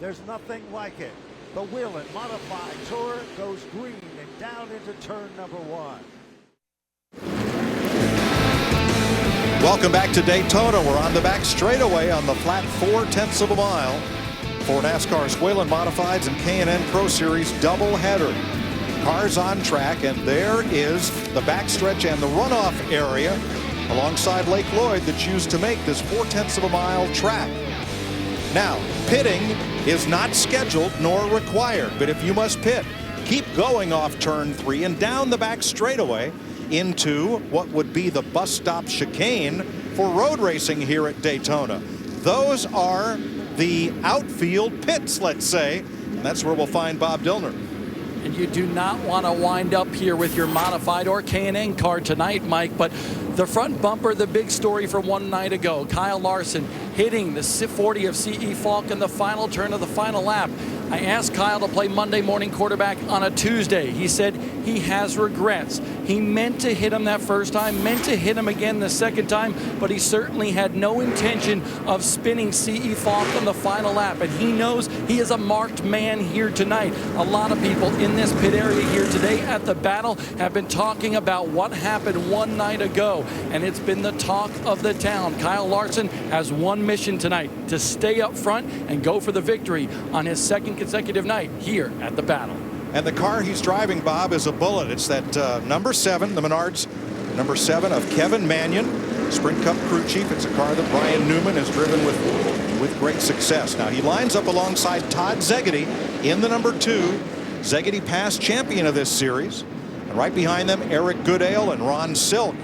There's nothing like it. The Whelen Modified Tour goes green and down into turn number 1. Welcome back to Daytona. We're on the back straightaway on the flat 4/10 of a mile for NASCAR's Whelen Modifieds and K&N Pro Series doubleheader. Cars on track, and there is the backstretch and the runoff area alongside Lake Lloyd that choose to make this 4/10 of a mile track. Now, pitting is not scheduled nor required, but if you must pit, keep going off turn 3 and down the back straightaway into what would be the bus stop chicane for road racing here at Daytona. Those are the outfield pits, let's say, and that's where we'll find Bob Dillner. And you do not want to wind up here with your modified or K&N car tonight, Mike, but the front bumper, the big story from one night ago. Kyle Larson hitting the 40 of C.E. Falk in the final turn of the final lap. I asked Kyle to play Monday morning quarterback on a Tuesday. He said he has regrets. He meant to hit him that first time, meant to hit him again the second time, but he certainly had no intention of spinning C.E. Falk on the final lap. And he knows he is a marked man here tonight. A lot of people in this pit area here today at the battle have been talking about what happened one night ago, and it's been the talk of the town. Kyle Larson has one mission tonight: to stay up front and go for the victory on his second consecutive night here at the battle. And the car he's driving, Bob, is a bullet. It's that number 7, the Menards number 7 of Kevin Mannion, Sprint Cup crew chief. It's a car that Brian Newman has driven with great success. Now he lines up alongside Todd Zegedy in the number 2. Zegedy past champion of this series. And right behind them, Eric Goodale and Ron Silk,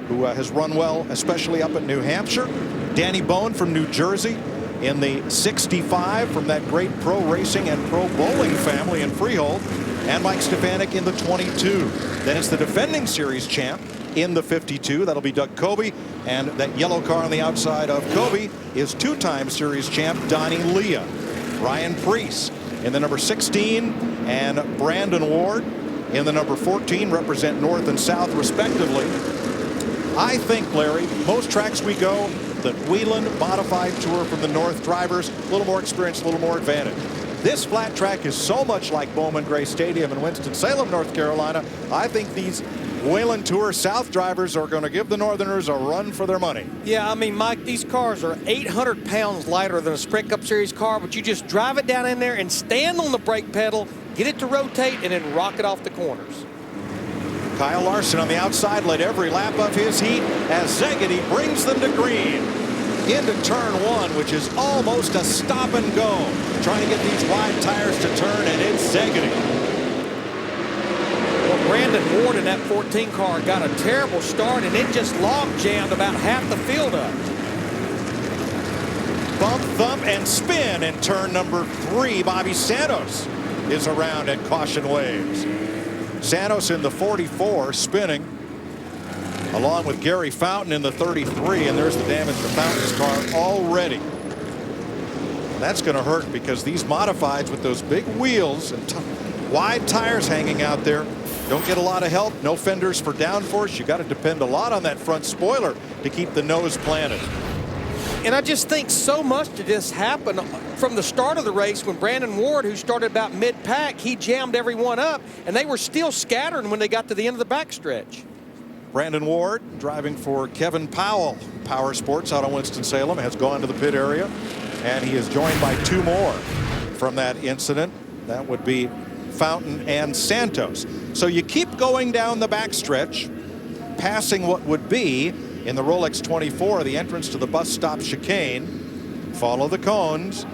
who has run well, especially up at New Hampshire. Danny Bone from New Jersey in the 65 from that great pro racing and pro bowling family in Freehold, and Mike Stfanic in the 22. Then it's the defending series champ in the 52. That'll be Doug Coby, and that yellow car on the outside of Coby is 2-time series champ Donnie Leah. Ryan Preece in the number 16 and Brandon Ward in the number 14 represent North and South respectively. I think, Larry, most tracks we go, the Whelen Modified Tour from the North drivers, a little more experience, a little more advantage. This flat track is so much like Bowman Gray Stadium in Winston-Salem, North Carolina. I think these Whelen Tour South drivers are going to give the Northerners a run for their money. Yeah, I mean, Mike, these cars are 800 pounds lighter than a Sprint Cup Series car, but you just drive it down in there and stand on the brake pedal, get it to rotate, and then rock it off the corners. Kyle Larson on the outside led every lap of his heat as Zegedy brings them to green into turn 1, which is almost a stop and go. Trying to get these wide tires to turn, and it's Zegedy. Well, Brandon Ward in that 14 car got a terrible start, and it just log jammed about half the field up. Bump, thump, and spin in turn number 3. Bobby Santos is around at caution waves. Santos in the 44 spinning along with Gary Fountain in the 33, and there's the damage to Fountain's car already. That's going to hurt because these modifieds with those big wheels and wide tires hanging out there don't get a lot of help. No fenders for downforce. You got to depend a lot on that front spoiler to keep the nose planted. And I just think so much of this happened from the start of the race when Brandon Ward, who started about mid-pack, he jammed everyone up, and they were still scattering when they got to the end of the backstretch. Brandon Ward, driving for Kevin Powell, Power Sports out of Winston-Salem, has gone to the pit area, and he is joined by 2 more from that incident. That would be Fountain and Santos. So you keep going down the backstretch, passing what would be in the Rolex 24, the entrance to the bus stop chicane, follow the cones,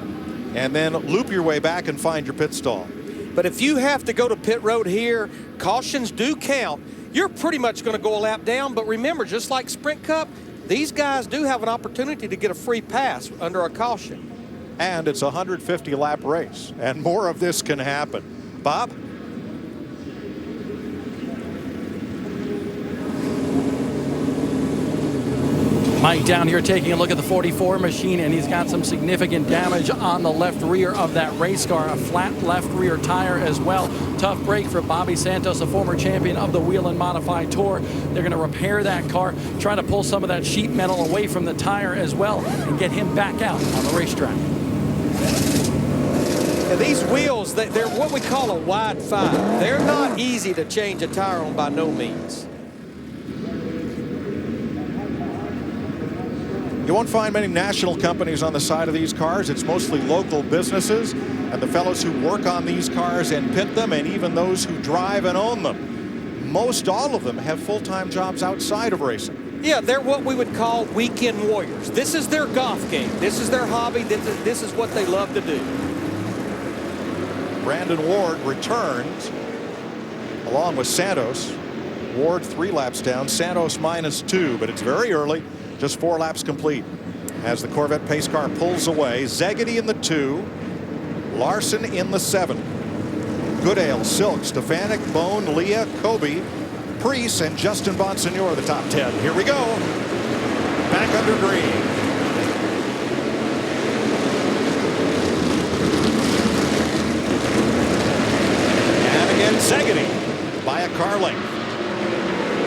and then loop your way back and find your pit stall. But if you have to go to pit road here, cautions do count. You're pretty much going to go a lap down, but remember, just like Sprint Cup, these guys do have an opportunity to get a free pass under a caution. And it's a 150 lap race, and more of this can happen. Bob? Mike down here taking a look at the 44 machine, and he's got some significant damage on the left rear of that race car, a flat left rear tire as well. Tough break for Bobby Santos, a former champion of the Whelen Modified Tour. They're going to repair that car, try to pull some of that sheet metal away from the tire as well, and get him back out on the racetrack. These wheels, they're what we call a wide five. They're not easy to change a tire on by no means. You won't find many national companies on the side of these cars. It's mostly local businesses and the fellows who work on these cars and pit them, and even those who drive and own them. Most all of them have full-time jobs outside of racing. Yeah, they're what we would call weekend warriors. This is their golf game. This is their hobby. This is what they love to do. Brandon Ward returns along with Santos. Ward 3 laps down, Santos -2, but it's very early. Just 4 laps complete as the Corvette pace car pulls away. Zegedy in the 2, Larson in the 7. Goodale, Silk, Stfanic, Bone, Leah, Kobe, Priest, and Justin Bonsignore the top 10. Here we go. Back under green. And again, Zegedy by a car length.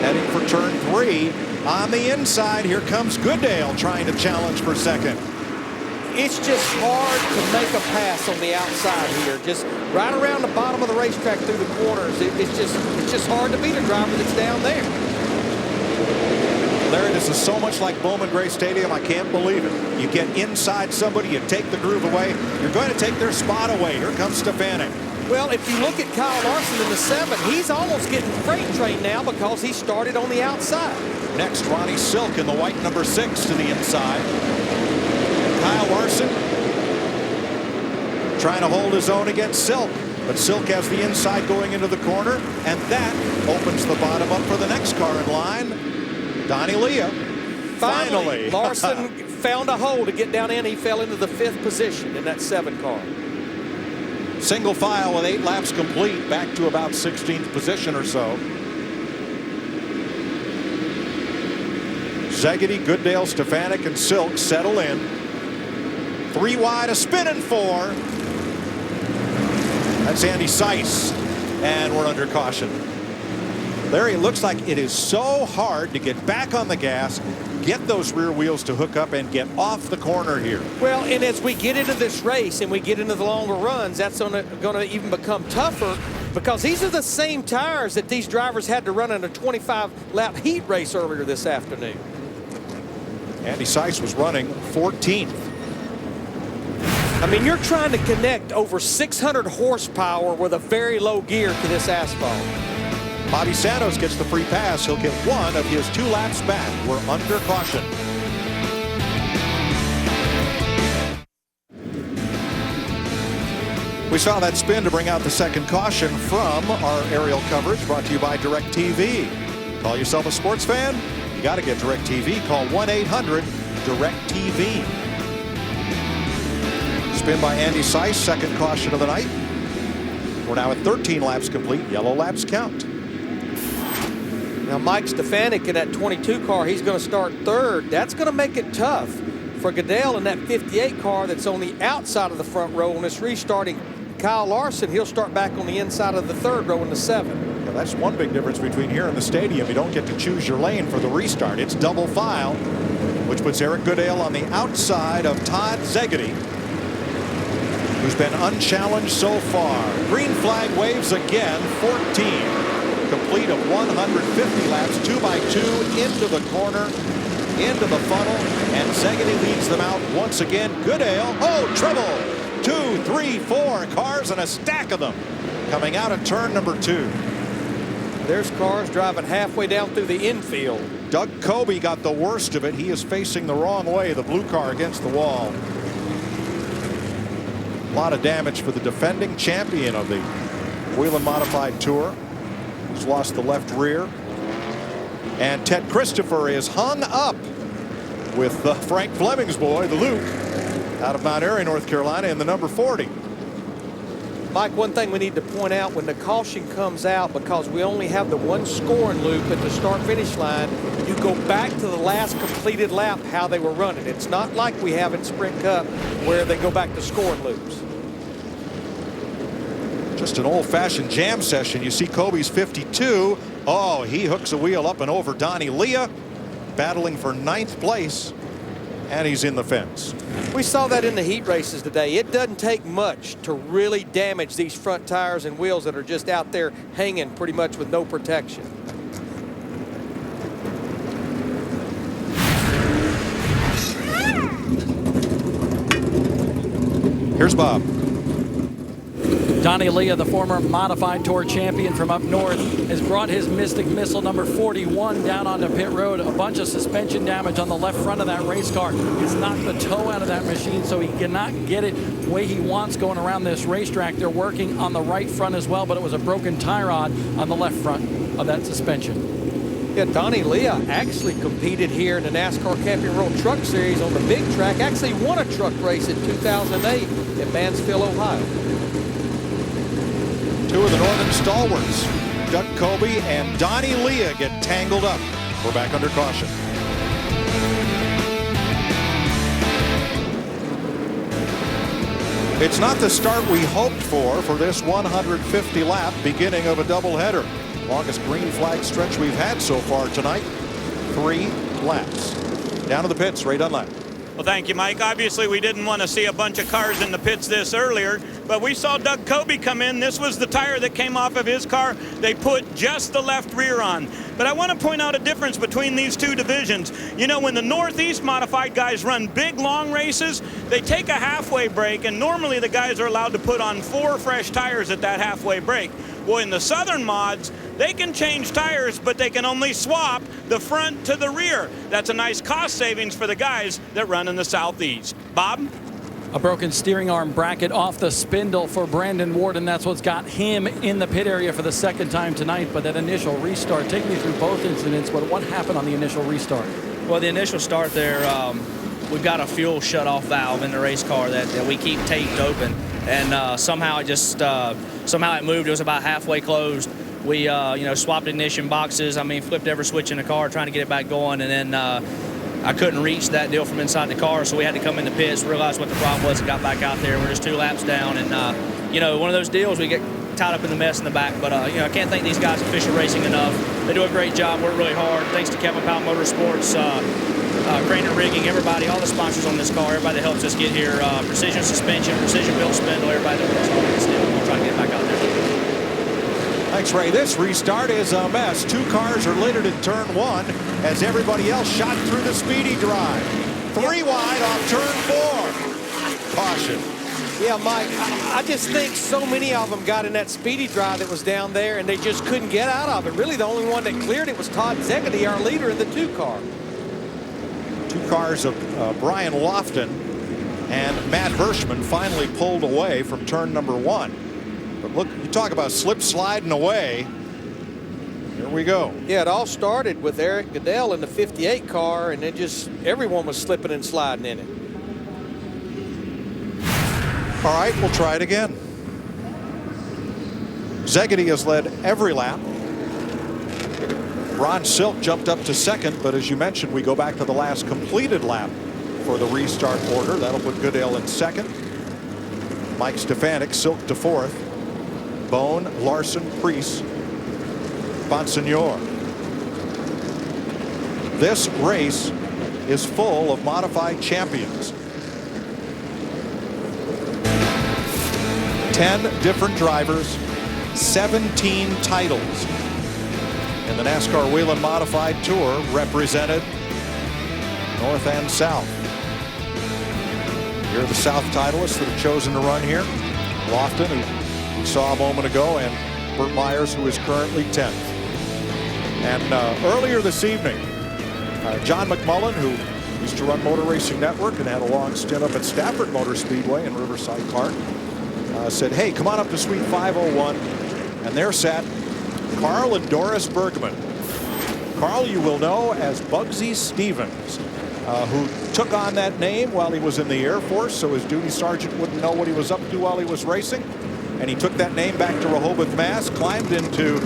Heading for turn 3. On the inside, here comes Goodale trying to challenge for second. It's just hard to make a pass on the outside here. Just right around the bottom of the racetrack through the corners. It's just hard to beat a driver that's down there. Larry, this is so much like Bowman Gray Stadium, I can't believe it. You get inside somebody, you take the groove away, you're going to take their spot away. Here comes Stfanic. Well, if you look at Kyle Larson in the 7, he's almost getting freight train now because he started on the outside. Next, Ronnie Silk in the white number 6 to the inside. Kyle Larson trying to hold his own against Silk, but Silk has the inside going into the corner, and that opens the bottom up for the next car in line, Donnie Leah. Finally. Larson found a hole to get down in. He fell into the 5th position in that 7 car. Single file with 8 laps complete, back to about 16th position or so. Zegedy, Goodale, Stfanic, and Silk settle in. 3 wide, a spin, and 4. That's Andy Seiss, and we're under caution. Larry, it looks like it is so hard to get back on the gas, get those rear wheels to hook up, and get off the corner here. Well, and as we get into this race and we get into the longer runs, that's going to even become tougher, because these are the same tires that these drivers had to run in a 25-lap heat race earlier this afternoon. Andy Seiss was running 14th. I mean, you're trying to connect over 600 horsepower with a very low gear to this asphalt. Bobby Santos gets the free pass. He'll get 1 of his 2 laps back. We're under caution. We saw that spin to bring out the second caution from our aerial coverage, brought to you by DirecTV. Call yourself a sports fan? You got to get DirecTV. Call 1-800-DirecTV. Spin by Andy Seiss, second caution of the night. We're now at 13 laps complete. Yellow laps count. Now, Mike Stfanic in that 22 car, he's going to start 3rd. That's going to make it tough for Goodale in that 58 car that's on the outside of the front row. And it's restarting Kyle Larson. He'll start back on the inside of the 3rd row in the 7. Now, that's one big difference between here and the stadium. You don't get to choose your lane for the restart. It's double file, which puts Eric Goodale on the outside of Todd Zegedy, who's been unchallenged so far. Green flag waves again. 14. Complete of 150 laps, 2 by 2 into the corner, into the funnel, and Zegedy leads them out once again. Goodale, oh, trouble! 2, 3, 4 cars and a stack of them coming out of turn number 2. There's cars driving halfway down through the infield. Doug Kobe got the worst of it. He is facing the wrong way, the blue car against the wall. A lot of damage for the defending champion of the Whelen Modified Tour. He's lost the left rear. And Ted Christopher is hung up with Frank Fleming's boy, the Luke, out of Mount Airy, North Carolina, in the number 40. Mike, one thing we need to point out, when the caution comes out, because we only have the 1 scoring loop at the start-finish line, you go back to the last completed lap, how they were running. It's not like we have in Sprint Cup where they go back to scoring loops. Just an old-fashioned jam session. You see Kobe's 52. Oh, he hooks a wheel up and over Donnie Leah, battling for 9th place. and he's in the fence. We saw that in the heat races today. It doesn't take much to really damage these front tires and wheels that are just out there hanging pretty much with no protection. Here's Bob. Donnie Leah, the former Modified Tour champion from up north, has brought his Mystic Missile number 41 down onto pit road. A bunch of suspension damage on the left front of that race car. It's knocked the toe out of that machine, so he cannot get it the way he wants going around this racetrack. They're working on the right front as well, but it was a broken tie rod on the left front of that suspension. Yeah, Donnie Leah actually competed here in the NASCAR Camping World Truck Series on the big track. Actually won a truck race in 2008 in Mansfield, Ohio. Two of the Northern stalwarts, Doug Coby and Donnie Leah, get tangled up. We're back under caution. It's not the start we hoped for this 150 lap beginning of a doubleheader. Longest green flag stretch we've had so far tonight. 3 laps. Down to the pits, Ray Dunlap. Well, thank you, Mike. Obviously, we didn't want to see a bunch of cars in the pits this earlier, but we saw Doug Coby come in. This was the tire that came off of his car. They put just the left rear on. But I want to point out a difference between these two divisions. You know, when the Northeast Modified guys run big, long races, they take a halfway break, and normally the guys are allowed to put on 4 fresh tires at that halfway break. Well, in the Southern mods, they can change tires, but they can only swap the front to the rear. That's a nice cost savings for the guys that run in the Southeast. Bob? A broken steering arm bracket off the spindle for Brandon Ward, and that's what's got him in the pit area for the second time tonight. But that initial restart, take me through both incidents, but what happened on the initial restart? Well, the initial start there, we've got a fuel shut-off valve in the race car that we keep taped open, and somehow it just somehow it moved. It was about halfway closed. We you know, swapped ignition boxes. I mean, flipped every switch in the car trying to get it back going, and then I couldn't reach that deal from inside the car, so we had to come in the pits, realize what the problem was, and got back out there. We're just 2 laps down, and you know, one of those deals, we get tied up in the mess in the back. But you know, I can't thank these guys at Fisher Racing enough. They do a great job, work really hard. Thanks to Kevin Powell Motorsports, Crandon Rigging, everybody, all the sponsors on this car, everybody that helps us get here. Precision Suspension, Precision Built Spindle, everybody that works hard on this deal. We'll try to get back out there. Thanks, Ray. This restart is a mess. 2 cars are littered in turn 1 as everybody else shot through the speedy drive. 3 wide off turn 4. Caution. Yeah, Mike, I just think so many of them got in that speedy drive that was down there, and they just couldn't get out of it. Really, the only one that cleared it was Todd Zegedy, our leader in the 2 car. 2 cars of Brian Lofton and Matt Hirschman finally pulled away from turn number 1. But look, you talk about slip sliding away. Here we go. Yeah, it all started with Eric Goodell in the 58 car, and then just everyone was slipping and sliding in it. All right, we'll try it again. Zegedy has led every lap. Ron Silk jumped up to 2nd, but as you mentioned, we go back to the last completed lap for the restart order. That'll put Goodell in 2nd. Mike Stfanic, Silk to 4th. Bone, Larson, Priest, Bonsignore. This race is full of modified champions. 10 different drivers, 17 titles in the NASCAR Whelen Modified Tour, represented north and south. Here are the South titleists that have chosen to run here. Lofton, who we saw a moment ago, and Burt Myers, who is currently 10th. And earlier this evening, John McMullen, who used to run Motor Racing Network and had a long stint up at Stafford Motor Speedway in Riverside Park, said, hey, come on up to Suite 501. And there sat Carl and Doris Bergman. Carl, you will know as Bugsy Stevens, who took on that name while he was in the Air Force, so his duty sergeant wouldn't know what he was up to while he was racing. And he took that name back to Rehoboth, Mass., climbed into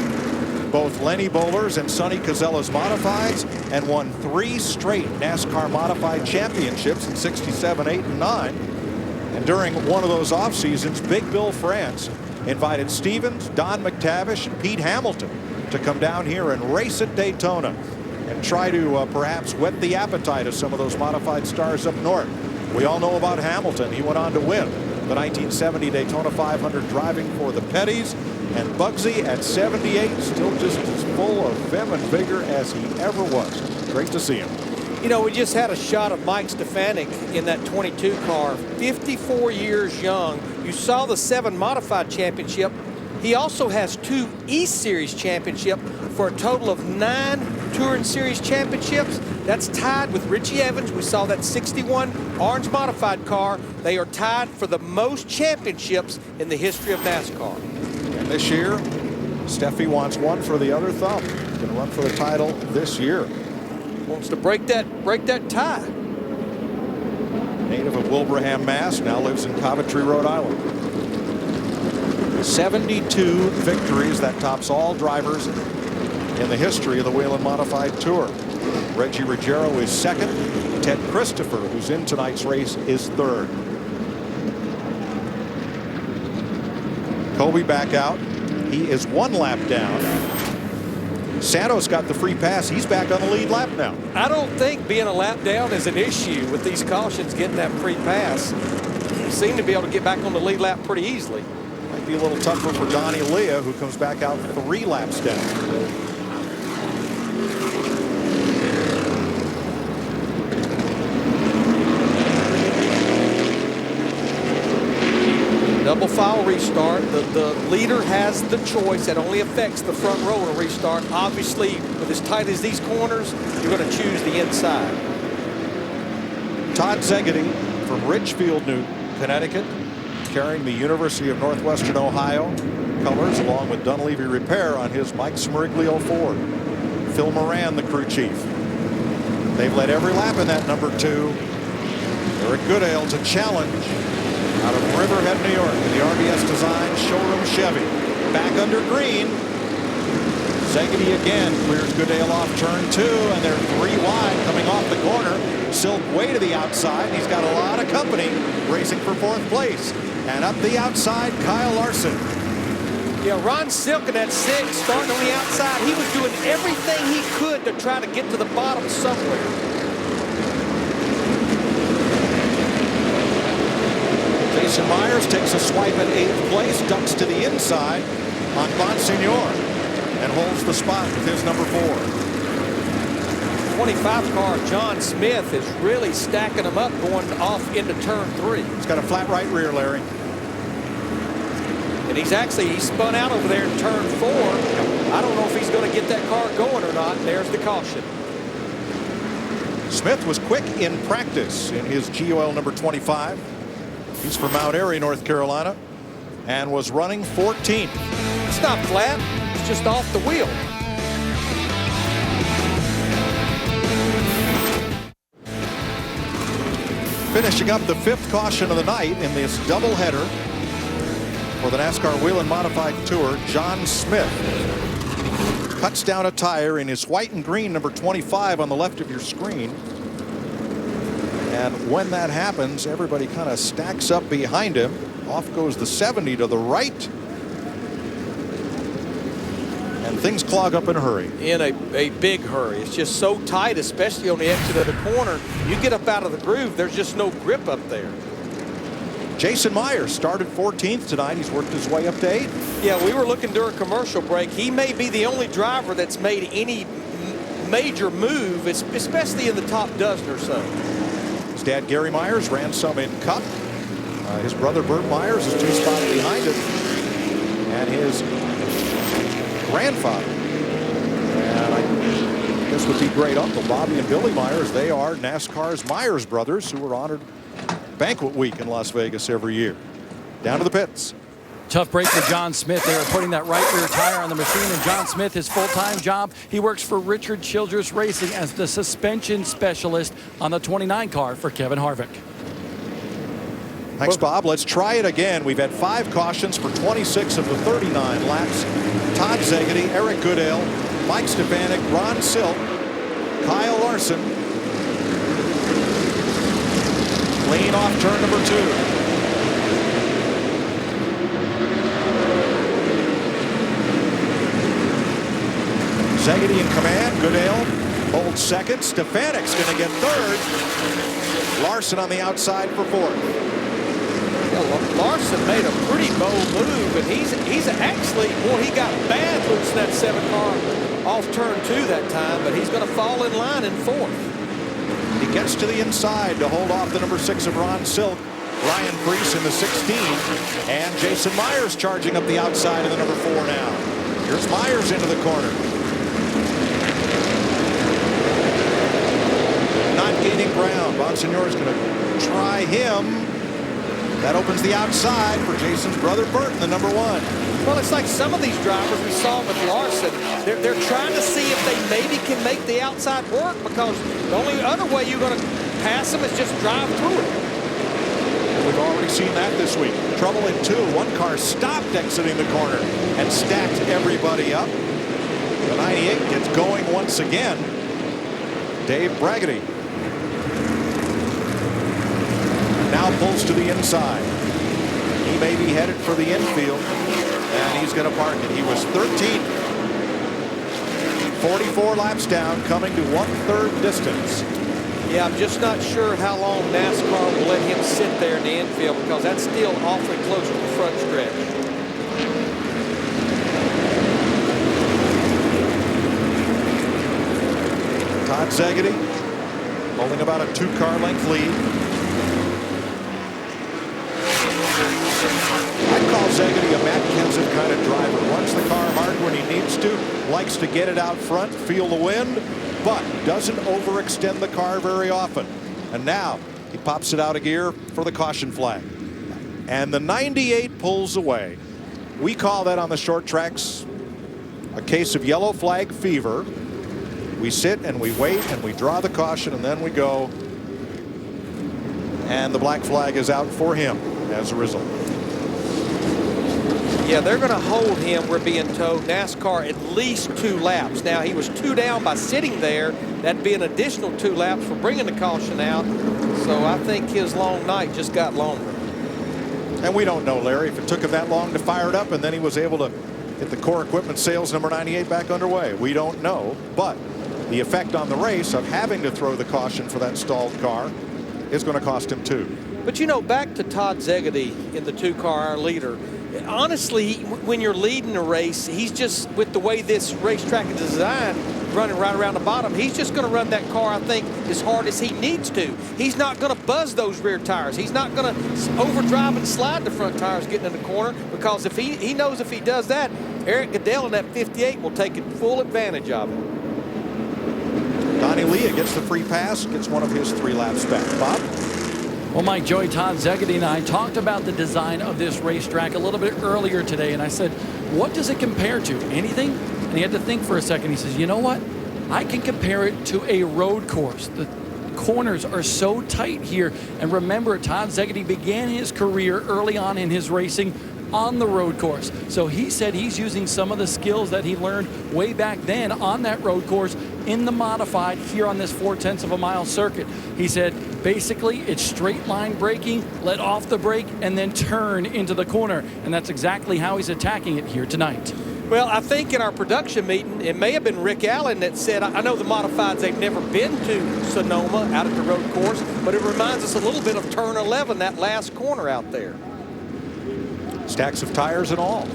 both Lenny Bowler's and Sonny Cazella's Modifieds, and won 3 straight NASCAR Modified Championships in 67, 8, and 9. And during one of those off seasons, Big Bill France invited Stevens, Don McTavish, and Pete Hamilton to come down here and race at Daytona. and try to perhaps whet the appetite of some of those modified stars up north. We all know about Hamilton. He went on to win the 1970 Daytona 500 driving for the Petties. And Bugsy at 78, still just as full of vim and vigor as he ever was. Great to see him. You know, we just had a shot of Mike Stfanic in that 22 car, 54 years young. You saw the 7 modified championship. He also has 2 E-Series championship for a total of 9 Touring Series championships. That's tied with Richie Evans. We saw that 61 orange modified car. They are tied for the most championships in the history of NASCAR. And this year, Steffi wants one for the other thumb. Going to run for the title this year. Wants to break that tie. Native of Wilbraham, Mass. Now lives in Coventry, Rhode Island. 72 victories. That tops all drivers in the history of the Whelen Modified Tour. Reggie Ruggiero is second. Ted Christopher, who's in tonight's race, is third. Kobe back out. He is 1 lap down. Santos got the free pass. He's back on the lead lap now. I don't think being a lap down is an issue with these cautions getting that free pass. You seem to be able to get back on the lead lap pretty easily. Might be a little tougher for Donnie Leah, who comes back out 3 laps down. Double file restart. The leader has the choice. That only affects the front row in a restart. Obviously, with as tight as these corners, you're going to choose the inside. Todd Zegedy from Ridgefield, New Connecticut, carrying the University of Northwestern Ohio colors along with Dunleavy Repair on his Mike Smeriglio Ford. Phil Moran, the crew chief. They've led every lap in that number 2. Eric Goodale to challenge out of Riverhead, New York, in the RBS Design Showroom Chevy. Back under green. Zegedy again clears Goodale off turn 2, and they're 3 wide coming off the corner. Silk way to the outside. He's got a lot of company racing for 4th place. And up the outside, Kyle Larson. Yeah, Ron Silk in that 6 starting on the outside. He was doing everything he could to try to get to the bottom somewhere. Jason Myers takes a swipe at 8th place, ducks to the inside on Bonsignore, and holds the spot with his number 4. 25 car, John Smith, is really stacking them up going off into turn 3. He's got a flat right rear, Larry. And he spun out over there in turn 4. I don't know if he's going to get that car going or not. There's the caution. Smith was quick in practice in his GOL number 25. He's from Mount Airy, North Carolina, and was running 14th. It's not flat. It's just off the wheel. Finishing up the 5th caution of the night in this doubleheader for the NASCAR Whelen Modified Tour, John Smith cuts down a tire in his white and green number 25 on the left of your screen. And when that happens, everybody kind of stacks up behind him. Off goes the 70 to the right. And things clog up in a hurry. In a big hurry. It's just so tight, especially on the exit of the corner. You get up out of the groove, there's just no grip up there. Jason Myers started 14th tonight. He's worked his way up to 8th. Yeah, we were looking during commercial break. He may be the only driver that's made any major move, especially in the top dozen or so. His dad, Gary Myers, ran some in Cup. His brother, Bert Myers, is 2 spots behind him. And his grandfather, and I guess would be great uncle, Bobby and Billy Myers. They are NASCAR's Myers brothers, who are honored Banquet Week in Las Vegas every year. Down to the pits. Tough break for John Smith. They are putting that right rear tire on the machine, and John Smith, his full-time job, he works for Richard Childress Racing as the suspension specialist on the 29 car for Kevin Harvick. Thanks, Bob. Let's try it again. We've had 5 cautions for 26 of the 39 laps. Todd Zegedy, Eric Goodale, Mike Stfanic, Ron Silk, Kyle Larson. Clean off turn number 2. Zegedy in command. Goodale holds second. Stfanic's going to get third. Larson on the outside for fourth. Yeah, Larson made a pretty bold move, and he's actually, boy, he got bad loose that 7-car off turn 2 that time, but he's going to fall in line in fourth. He gets to the inside to hold off the number 6 of Ron Silk. Ryan Preece in the 16, and Jason Myers charging up the outside of the number 4 now. Here's Myers into the corner. Not gaining ground. Bonsignore is going to try him. That opens the outside for Jason's brother Burton, the number 1. Well, it's like some of these drivers we saw with Larson. They're trying to see if they maybe can make the outside work, because the only other way you're going to pass them is just drive through it. We've already seen that this week. Trouble in 2. One car stopped exiting the corner and stacked everybody up. The 98 gets going once again. Dave Bragady now pulls to the inside. He may be headed for the infield, and he's going to park it. He was 13th. 44 laps down, coming to 1/3 distance. Yeah, I'm just not sure how long NASCAR will let him sit there in the infield, because that's still awfully close to the front stretch. Todd Zegedy holding about a 2-car length lead. I'd call Zegedy a Matt Kenseth kind of driver. Runs the car hard when he needs to, likes to get it out front, feel the wind, but doesn't overextend the car very often. And now he pops it out of gear for the caution flag. And the 98 pulls away. We call that on the short tracks a case of yellow flag fever. We sit and we wait and we draw the caution, and then we go. And the black flag is out for him as a result. Yeah, they're going to hold him, we're being told, NASCAR at least 2 laps. Now, he was 2 down by sitting there. That'd be an additional 2 laps for bringing the caution out. So I think his long night just got longer. And we don't know, Larry, if it took him that long to fire it up and then he was able to get the core equipment sales number 98 back underway. We don't know. But the effect on the race of having to throw the caution for that stalled car is going to cost him 2. But, you know, back to Todd Zegedy in the 2-car, our leader. Honestly, when you're leading a race, he's just, with the way this racetrack is designed, running right around the bottom, he's just going to run that car, I think, as hard as he needs to. He's not going to buzz those rear tires. He's not going to overdrive and slide the front tires getting in the corner, because if he knows if he does that, Eric Goodell in that 58 will take full advantage of it. Donnie Leah gets the free pass, gets one of his 3 laps back. Bob? Well, Mike, Joey, Todd Zegedy and I talked about the design of this racetrack a little bit earlier today, and I said, what does it compare to? Anything? And he had to think for a second. He says, you know what? I can compare it to a road course. The corners are so tight here. And remember, Todd Zegedy began his career early on in his racing on the road course. So he said he's using some of the skills that he learned way back then on that road course in the modified here on this 0.4 of a mile circuit. He said basically it's straight line braking, let off the brake, and then turn into the corner. And that's exactly how he's attacking it here tonight. Well, I think in our production meeting, it may have been Rick Allen that said, I know the modifieds, they've never been to Sonoma out at the road course, but it reminds us a little bit of turn 11, that last corner out there. Stacks of tires and all.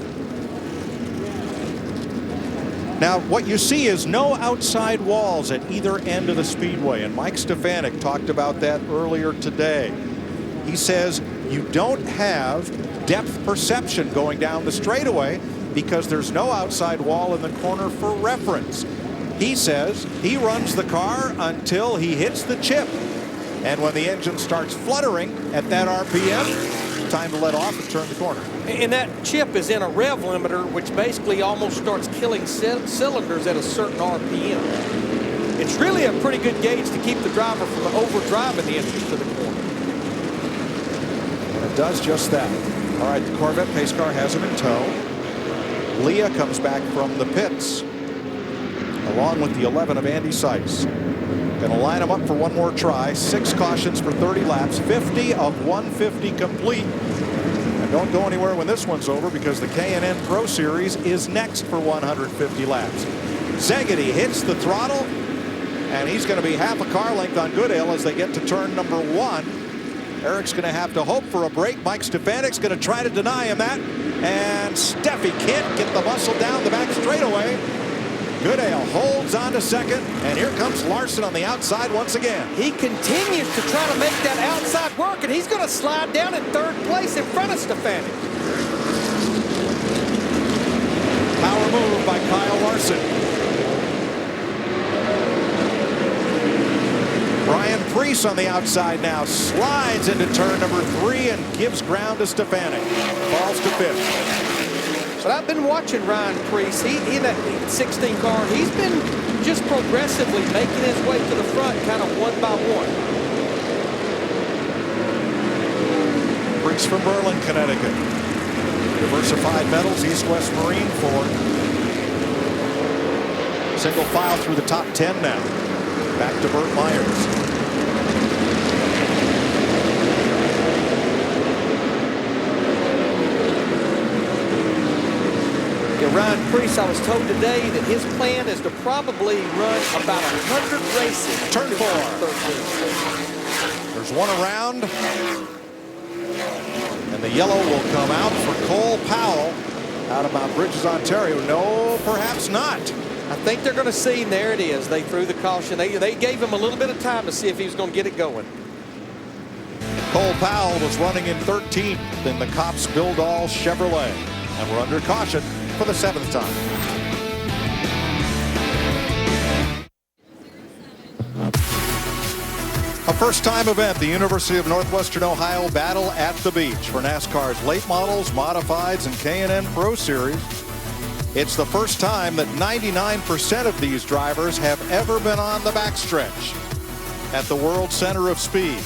Now, what you see is no outside walls at either end of the speedway, and Mike Stfanic talked about that earlier today. He says you don't have depth perception going down the straightaway because there's no outside wall in the corner for reference. He says he runs the car until he hits the chip, and when the engine starts fluttering at that RPM, time to let off and turn the corner. And that chip is in a rev limiter, which basically almost starts killing cylinders at a certain RPM. It's really a pretty good gauge to keep the driver from overdriving the engine to the corner. And it does just that. All right, the Corvette pace car has him in tow. Leah comes back from the pits, along with the 11 of Andy Sykes. Going to line them up for one more try. 6 cautions for 30 laps. 50 of 150 complete. And don't go anywhere when this one's over, because the K&N Pro Series is next for 150 laps. Zegedy hits the throttle, and he's going to be half a car length on Goodale as they get to turn number 1. Eric's going to have to hope for a break. Mike Stfanic's going to try to deny him that. And Steffi can't get the muscle down the back straightaway. Goodale holds on to second, and here comes Larson on the outside once again. He continues to try to make that outside work, and he's going to slide down in 3rd place in front of Stfanic. Power move by Kyle Larson. Brian Preece on the outside now slides into turn number 3 and gives ground to Stfanic. Falls to 5th. But I've been watching Ryan Preece. He in that 16 car, he's been just progressively making his way to the front, kind of one by one. Preece from Berlin, Connecticut. Diversified Metals, East-West Marine Ford. Single file through the top 10 now. Back to Burt Myers. Ryan Preece, I was told today that his plan is to probably run about 100 races. Turn 4. There's one around. And the yellow will come out for Cole Powell out of Mount Bridges, Ontario. No, perhaps not. I think they're going to see, and there it is. They threw the caution. They gave him a little bit of time to see if he was going to get it going. Cole Powell was running in 13th in the Copps Bildall Chevrolet. And we're under caution for the 7th time. A first-time event, the University of Northwestern Ohio Battle at the Beach for NASCAR's late models, modifieds, and K&N Pro Series. It's the first time that 99% of these drivers have ever been on the backstretch at the World Center of Speed.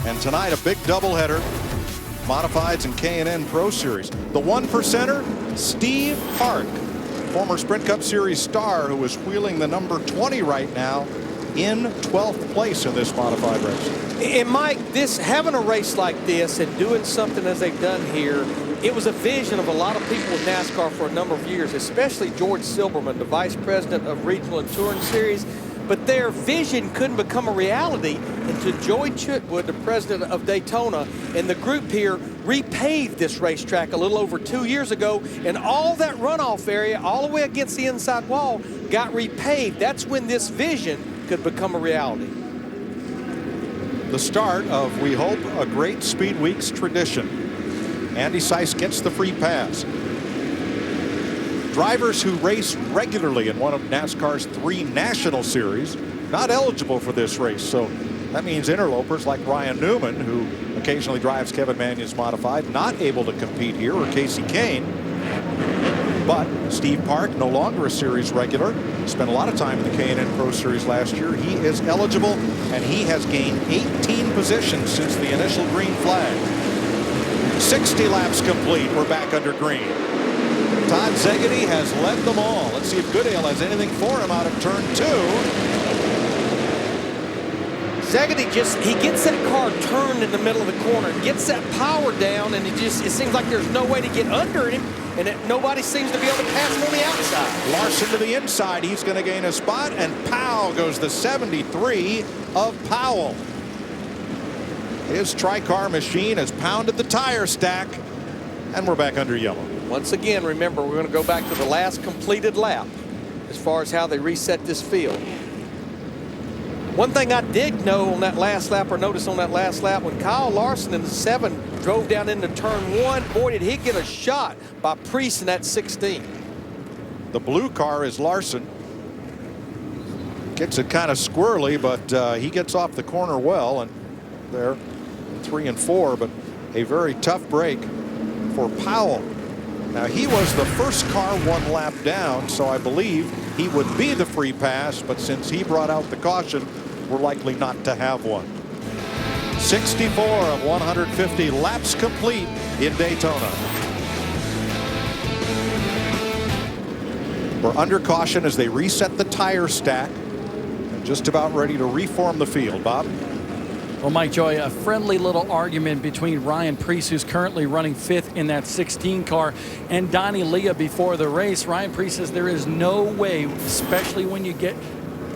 And tonight, a big doubleheader. Modifieds and K&N Pro Series. The 1%er, Steve Park, former Sprint Cup Series star who is wheeling the number 20 right now in 12th place in this modified race. And Mike, having a race like this and doing something as they've done here, it was a vision of a lot of people with NASCAR for a number of years, especially George Silberman, the vice president of Regional and Touring Series. But their vision couldn't become a reality until Joey Chitwood, the president of Daytona, and the group here repaved this racetrack a little over 2 years ago, and all that runoff area all the way against the inside wall got repaved. That's when this vision could become a reality. The start of, we hope, a great Speed Weeks tradition. Andy Seiss gets the free pass. Drivers who race regularly in one of NASCAR's 3 national series not eligible for this race. So that means interlopers like Ryan Newman, who occasionally drives Kevin Mannion's modified, not able to compete here, or Casey Kane. But Steve Park, no longer a series regular, spent a lot of time in the K&N Pro Series last year. He is eligible, and he has gained 18 positions since the initial green flag. 60 laps complete. We're back under green. Todd Zegedy has led them all. Let's see if Goodale has anything for him out of turn 2. Zegedy he gets that car turned in the middle of the corner, gets that power down, and it seems like there's no way to get under him, and nobody seems to be able to pass him on the outside. Larson to the inside. He's going to gain a spot, and Powell goes the 73 of Powell. His tri-car machine has pounded the tire stack, and we're back under yellow. Once again, remember, we're going to go back to the last completed lap as far as how they reset this field. One thing I did know on that last lap, or notice on that last lap, when Kyle Larson in the 7 drove down into turn 1, boy, did he get a shot by Preece in that 16. The blue car is Larson. Gets it kind of squirrely, but he gets off the corner well, and there, 3 and 4, but a very tough break for Powell. Now, he was the first car 1 lap down, so I believe he would be the free pass, but since he brought out the caution, we're likely not to have one. 64 of 150 laps complete in Daytona. We're under caution as they reset the tire stack and just about ready to reform the field. Bob? Well, Mike Joy, a friendly little argument between Ryan Preece, who's currently running 5th in that 16 car, and Donnie Leah before the race. Ryan Preece says there is no way, especially when you get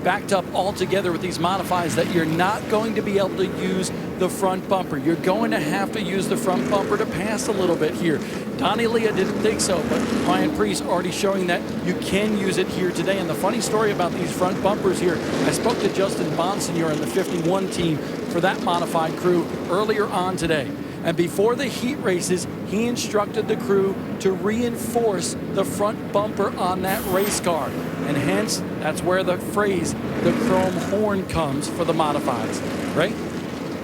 backed up all together with these modifies that you're not going to be able to use the front bumper. You're going to have to use the front bumper to pass a little bit here. Donnie Leah didn't think so, but Ryan Preece already showing that you can use it here today. And the funny story about these front bumpers here, I spoke to Justin Bonsignore and the 51 team for that modified crew earlier on today. And before the heat races, he instructed the crew to reinforce the front bumper on that race car. And hence, that's where the phrase, the chrome horn, comes for the modifieds. Right?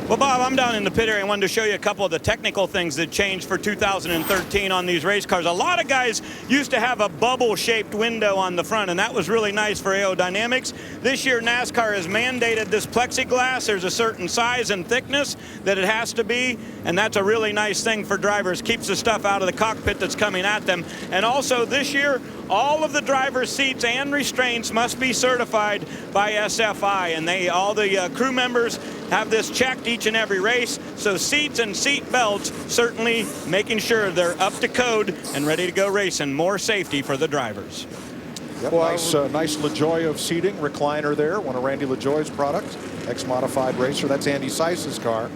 Well, Bob, I'm down in the pit area. I wanted to show you a couple of the technical things that changed for 2013 on these race cars. A lot of guys used to have a bubble-shaped window on the front, and that was really nice for aerodynamics. This year, NASCAR has mandated this plexiglass. There's a certain size and thickness that it has to be, and that's a really nice thing for drivers. Keeps the stuff out of the cockpit that's coming at them. And also this year, all of the driver's seats and restraints must be certified by SFI, and all the crew members have this checked each and every race. So seats and seat belts, certainly making sure they're up to code and ready to go racing. More safety for the drivers. Yep, nice LaJoie of seating, recliner there, one of Randy LaJoie's products, ex-modified racer. That's Andy Seiss's car.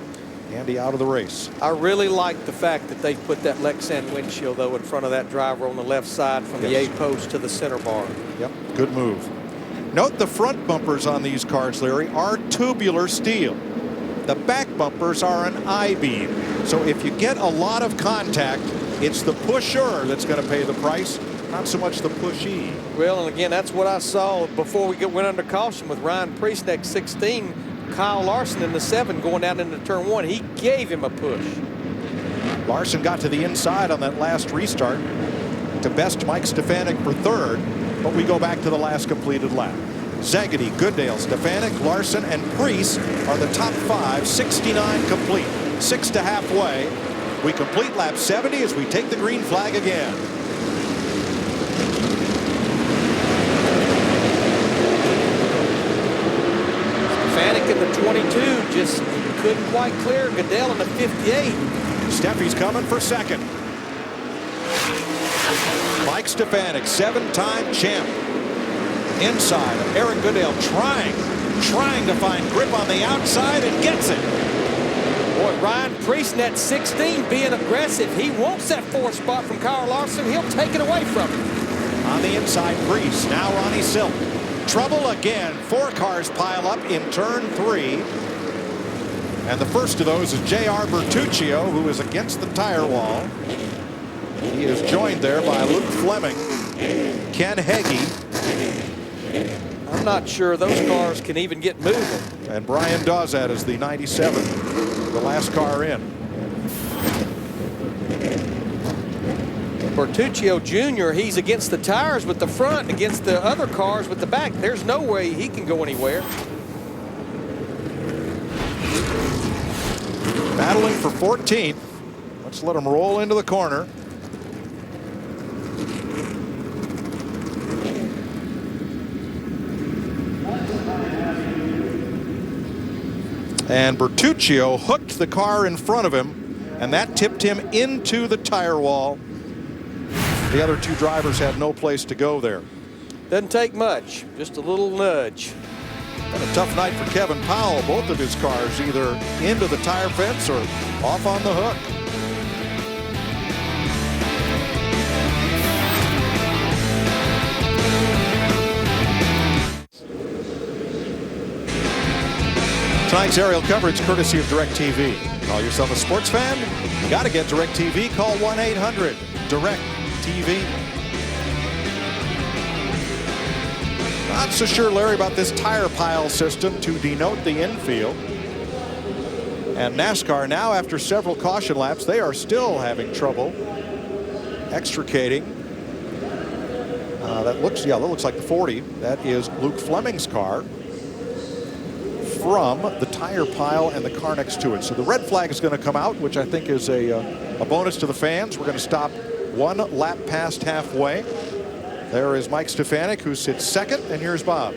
Andy out of the race. I really like the fact that they put that Lexan windshield, though, in front of that driver on the left side from the A-post to the center bar. Yep, good move. Note the front bumpers on these cars, Larry, are tubular steel. The back bumpers are an I-beam. So if you get a lot of contact, it's the pusher that's going to pay the price, not so much the pushee. Well, and again, that's what I saw before we went under caution with Ryan Preece next 16. Kyle Larson in the 7 going down into turn 1. He gave him a push. Larson got to the inside on that last restart to best Mike Stfanic for 3rd, but we go back to the last completed lap. Zegedy, Goodale, Stfanic, Larson, and Preece are the top 5, 69 complete. 6 to halfway. We complete lap 70 as we take the green flag again. Stfanic in the 22 just couldn't quite clear. Goodale in the 58. Steffi's coming for 2nd. Mike Stfanic, 7-time champ. Inside of Eric Goodale, trying to find grip on the outside and gets it. Boy, Ryan Preece net 16 being aggressive. He wants that 4th spot from Kyle Larson. He'll take it away from him. On the inside, Preece. Now Ronnie Silk. Trouble again. 4 cars pile up in turn 3. And the first of those is J.R. Bertuccio, who is against the tire wall. He is joined there by Luke Fleming, Ken Heggie. I'm not sure those cars can even get moving. And Brian Dawsett is the 97, the last car in. Bertuccio Jr., he's against the tires with the front, against the other cars with the back. There's no way he can go anywhere. Battling for 14th. Let's let him roll into the corner. And Bertuccio hooked the car in front of him, and that tipped him into the tire wall. The other 2 drivers had no place to go there. Doesn't take much, just a little nudge. And a tough night for Kevin Powell. Both of his cars either into the tire fence or off on the hook. Tonight's aerial coverage courtesy of DirecTV. Call yourself a sports fan? You got to get DirecTV. Call 1-800-DirecTV. Not so sure, Larry, about this tire pile system to denote the infield. And NASCAR now, after several caution laps, they are still having trouble extricating. That looks like the 40. That is Luke Fleming's car from the tire pile and the car next to it. So the red flag is going to come out, which I think is a bonus to the fans. We're going to stop 1 lap past halfway. There is Mike Stfanic, who sits 2nd, and here's Bob.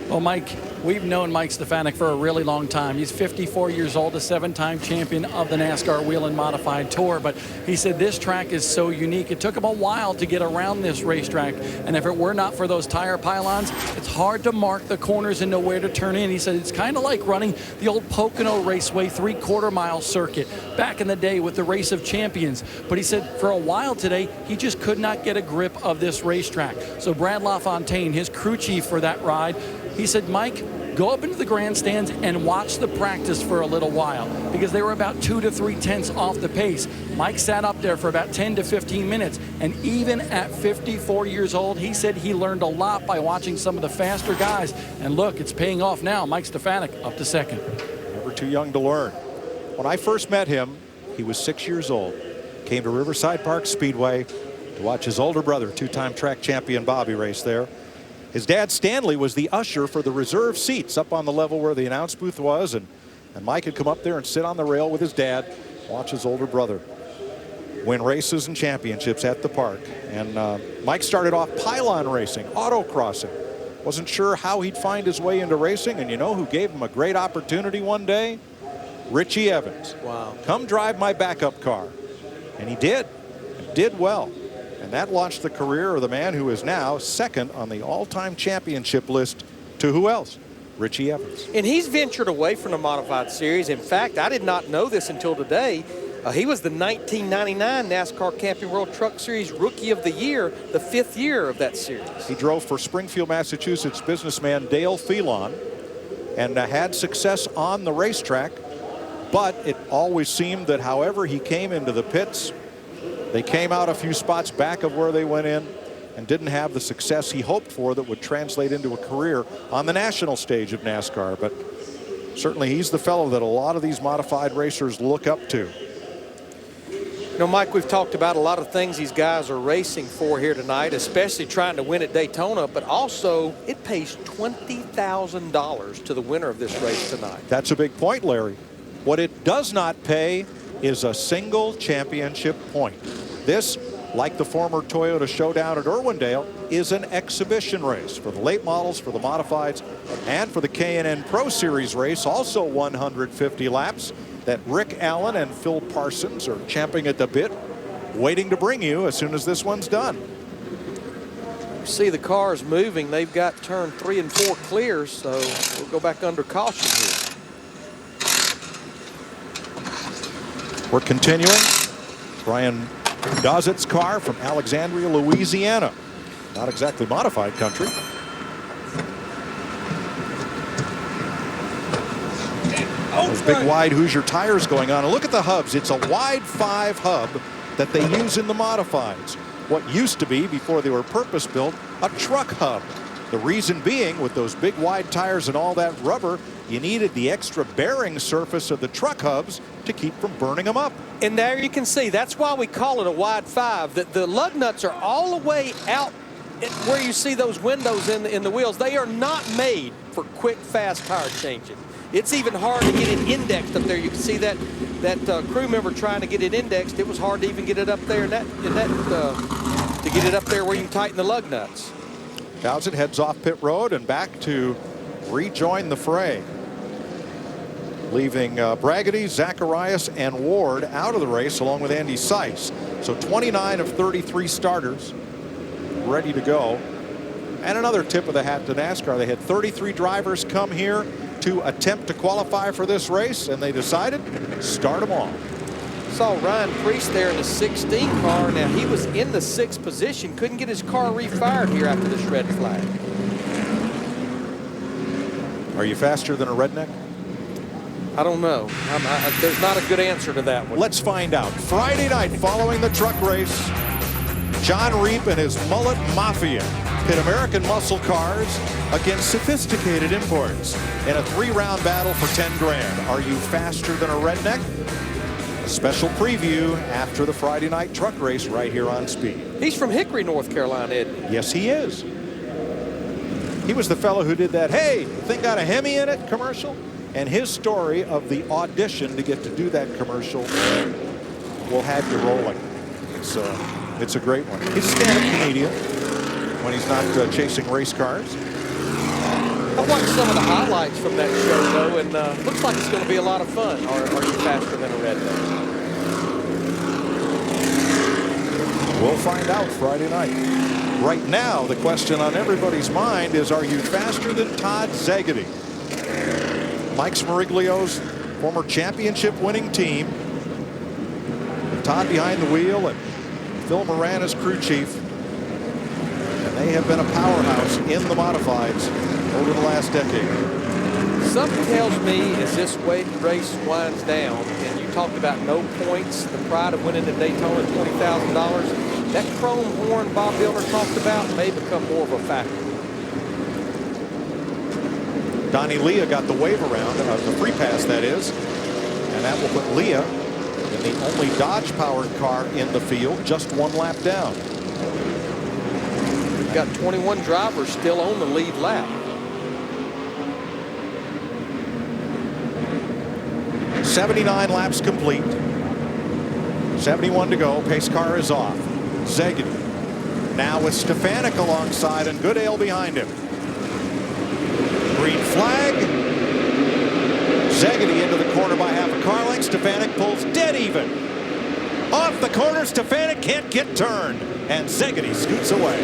Well, Mike, We've known Mike Stfanic for a really long time. He's 54 years old, a 7-time champion of the NASCAR Whelen Modified Tour. But he said this track is so unique. It took him a while to get around this racetrack. And if it were not for those tire pylons, it's hard to mark the corners and know where to turn in. He said it's kind of like running the old Pocono Raceway 3/4 mile circuit back in the day with the Race of Champions. But he said for a while today, he just could not get a grip of this racetrack. So Brad LaFontaine, his crew chief for that ride, he said, Mike, go up into the grandstands and watch the practice for a little while, because they were about 2 to 3 tenths off the pace. Mike sat up there for about 10 to 15 minutes, and even at 54 years old, he said he learned a lot by watching some of the faster guys. And look, it's paying off now. Mike Stfanic up to second. Never too young to learn. When I first met him, he was 6 years old. Came to Riverside Park Speedway to watch his older brother, 2-time track champion Bobby, race there. His dad, Stanley, was the usher for the reserve seats up on the level where the announce booth was, and Mike had come up there and sit on the rail with his dad, watch his older brother win races and championships at the park. And Mike started off pylon racing, autocrossing. Wasn't sure how he'd find his way into racing, and you know who gave him a great opportunity one day? Richie Evans. Wow. Come drive my backup car. And he did well. And that launched the career of the man who is now second on the all-time championship list to who else? Richie Evans. And he's ventured away from the modified series. In fact, I did not know this until today. He was the 1999 NASCAR Camping World Truck Series Rookie of the Year, the 5th year of that series. He drove for Springfield, Massachusetts businessman Dale Phelan and had success on the racetrack, but it always seemed that however he came into the pits, they came out a few spots back of where they went in and didn't have the success he hoped for that would translate into a career on the national stage of NASCAR. But certainly he's the fellow that a lot of these modified racers look up to. You know, Mike, we've talked about a lot of things these guys are racing for here tonight, especially trying to win at Daytona, but also it pays $20,000 to the winner of this race tonight. That's a big point, Larry. What it does not pay is a single championship point. This, like the former Toyota Showdown at Irwindale, is an exhibition race for the late models, for the modifieds, and for the K&N Pro Series race, also 150 laps, that Rick Allen and Phil Parsons are champing at the bit, waiting to bring you as soon as this one's done. See the cars moving. They've got turn 3 and 4 clear, so we'll go back under caution here. We're continuing. Brian Dozzett's car from Alexandria, Louisiana. Not exactly modified country. Those big wide Hoosier tires going on. And look at the hubs. It's a wide 5 hub that they use in the modifieds. What used to be, before they were purpose-built, a truck hub. The reason being, with those big wide tires and all that rubber, you needed the extra bearing surface of the truck hubs to keep from burning them up. And there you can see, that's why we call it a wide 5. That the lug nuts are all the way out where you see those windows in the wheels. They are not made for quick, fast tire changing. It's even hard to get it indexed up there. You can see that crew member trying to get it indexed. It was hard to even get it up there to get it up there where you can tighten the lug nuts. Dowsett heads off pit road and back to rejoin the fray, leaving Braggedy, Zacharias, and Ward out of the race along with Andy Seiss. So 29 of 33 starters ready to go. And another tip of the hat to NASCAR, they had 33 drivers come here to attempt to qualify for this race, and they decided start them all. Saw Ryan Priest there in the 16 car. Now he was in the 6th position, couldn't get his car refired here after this red flag. Are you faster than a redneck? I don't know. There's not a good answer to that one. Let's find out. Friday night following the truck race, John Reap and his mullet mafia pit American muscle cars against sophisticated imports in a 3-round battle for 10 grand. Are you faster than a redneck? A special preview after the Friday night truck race right here on Speed. He's from Hickory, North Carolina, isn't he? Yes, he is. He was the fellow who did that, "Hey, the thing got a Hemi in it" commercial. And his story of the audition to get to do that commercial will have you rolling. It's a great one. He's a stand-up comedian when he's not chasing race cars. I've watched some of the highlights from that show, though, and looks like it's going to be a lot of fun. Or are you faster than a redneck? We'll find out Friday night. Right now, the question on everybody's mind is, are you faster than Todd Zegedy? Mike Smariglio's former championship-winning team. Todd behind the wheel and Phil Moran as crew chief. And they have been a powerhouse in the modifieds over the last decade. Something tells me as this race winds down, and you talked about no points, the pride of winning the Daytona $20,000, that chrome horn Bob Dillner talked about may become more of a factor. Donnie Leah got the wave around, the free pass that is, and that will put Leah in the only Dodge-powered car in the field, just one lap down. We've got 21 drivers still on the lead lap. .79 laps complete. 71 to go. Pace car is off. Zegedy now with Stfanic alongside and Goodale behind him. Green flag. Zegedy into the corner by half a car length. Stfanic pulls dead even. Off the corner. Stfanic can't get turned. And Zegedy scoots away.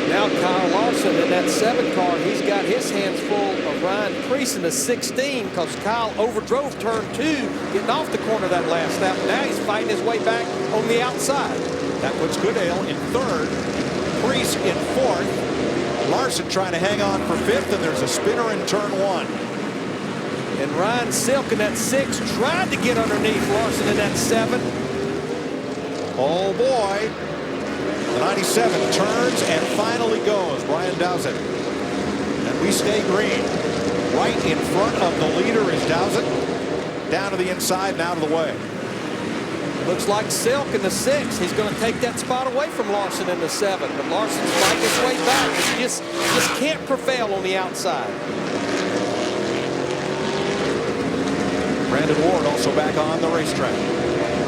Now Kyle Larson in that 7 car, he's got his hands full of Ryan Preece in the 16 because Kyle overdrove turn 2, getting off the corner that last lap. Now he's fighting his way back on the outside. That puts Goodale in 3rd, Preece in 4th. Larson trying to hang on for 5th, and there's a spinner in turn 1. And Ryan Silk in that 6 tried to get underneath Larson in that 7. Oh boy. The 97 turns and finally goes. Brian Dowsett. And we stay green. Right in front of the leader is Dowsett. Down to the inside, now to the way. Looks like Silk in the 6. He's going to take that spot away from Larson in the 7. But Larson's fighting his way back. He just can't prevail on the outside. Brandon Ward also back on the racetrack.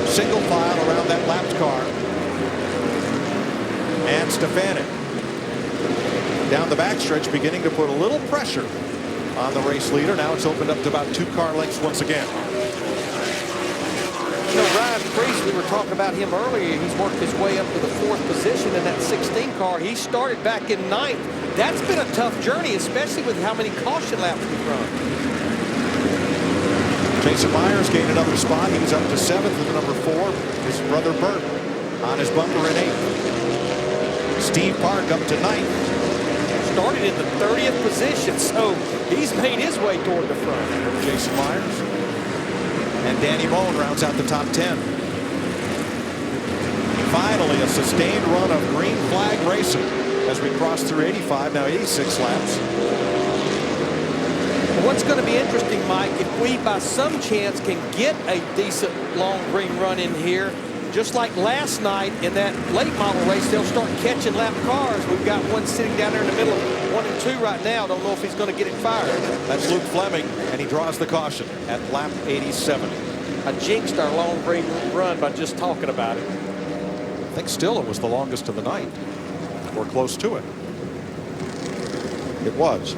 Single file around that lapped car. And Stfanic down the backstretch, beginning to put a little pressure on the race leader. Now it's opened up to about 2 car lengths once again. You know, Ryan Preece, we were talking about him earlier. He's worked his way up to the 4th position in that 16 car. He started back in 9th. That's been a tough journey, especially with how many caution laps we've run. Jason Myers gained another spot. He's up to 7th with number 4. His brother Burt on his bumper in 8th. Steve Park up to 9th. Started in the 30th position, so he's made his way toward the front. Jason Myers. And Danny Moen rounds out the top 10. Finally, a sustained run of green flag racing as we cross through 85, now 86 laps. What's going to be interesting, Mike, if we by some chance can get a decent long green run in here, just like last night in that late model race, they'll start catching lap cars. We've got one sitting down there in the middle of 1 and 2 right now. Don't know if he's going to get it fired. That's Luke Fleming, and he draws the caution at lap 87. I jinxed our long green run by just talking about it. I think still it was the longest of the night, or close to it. It was.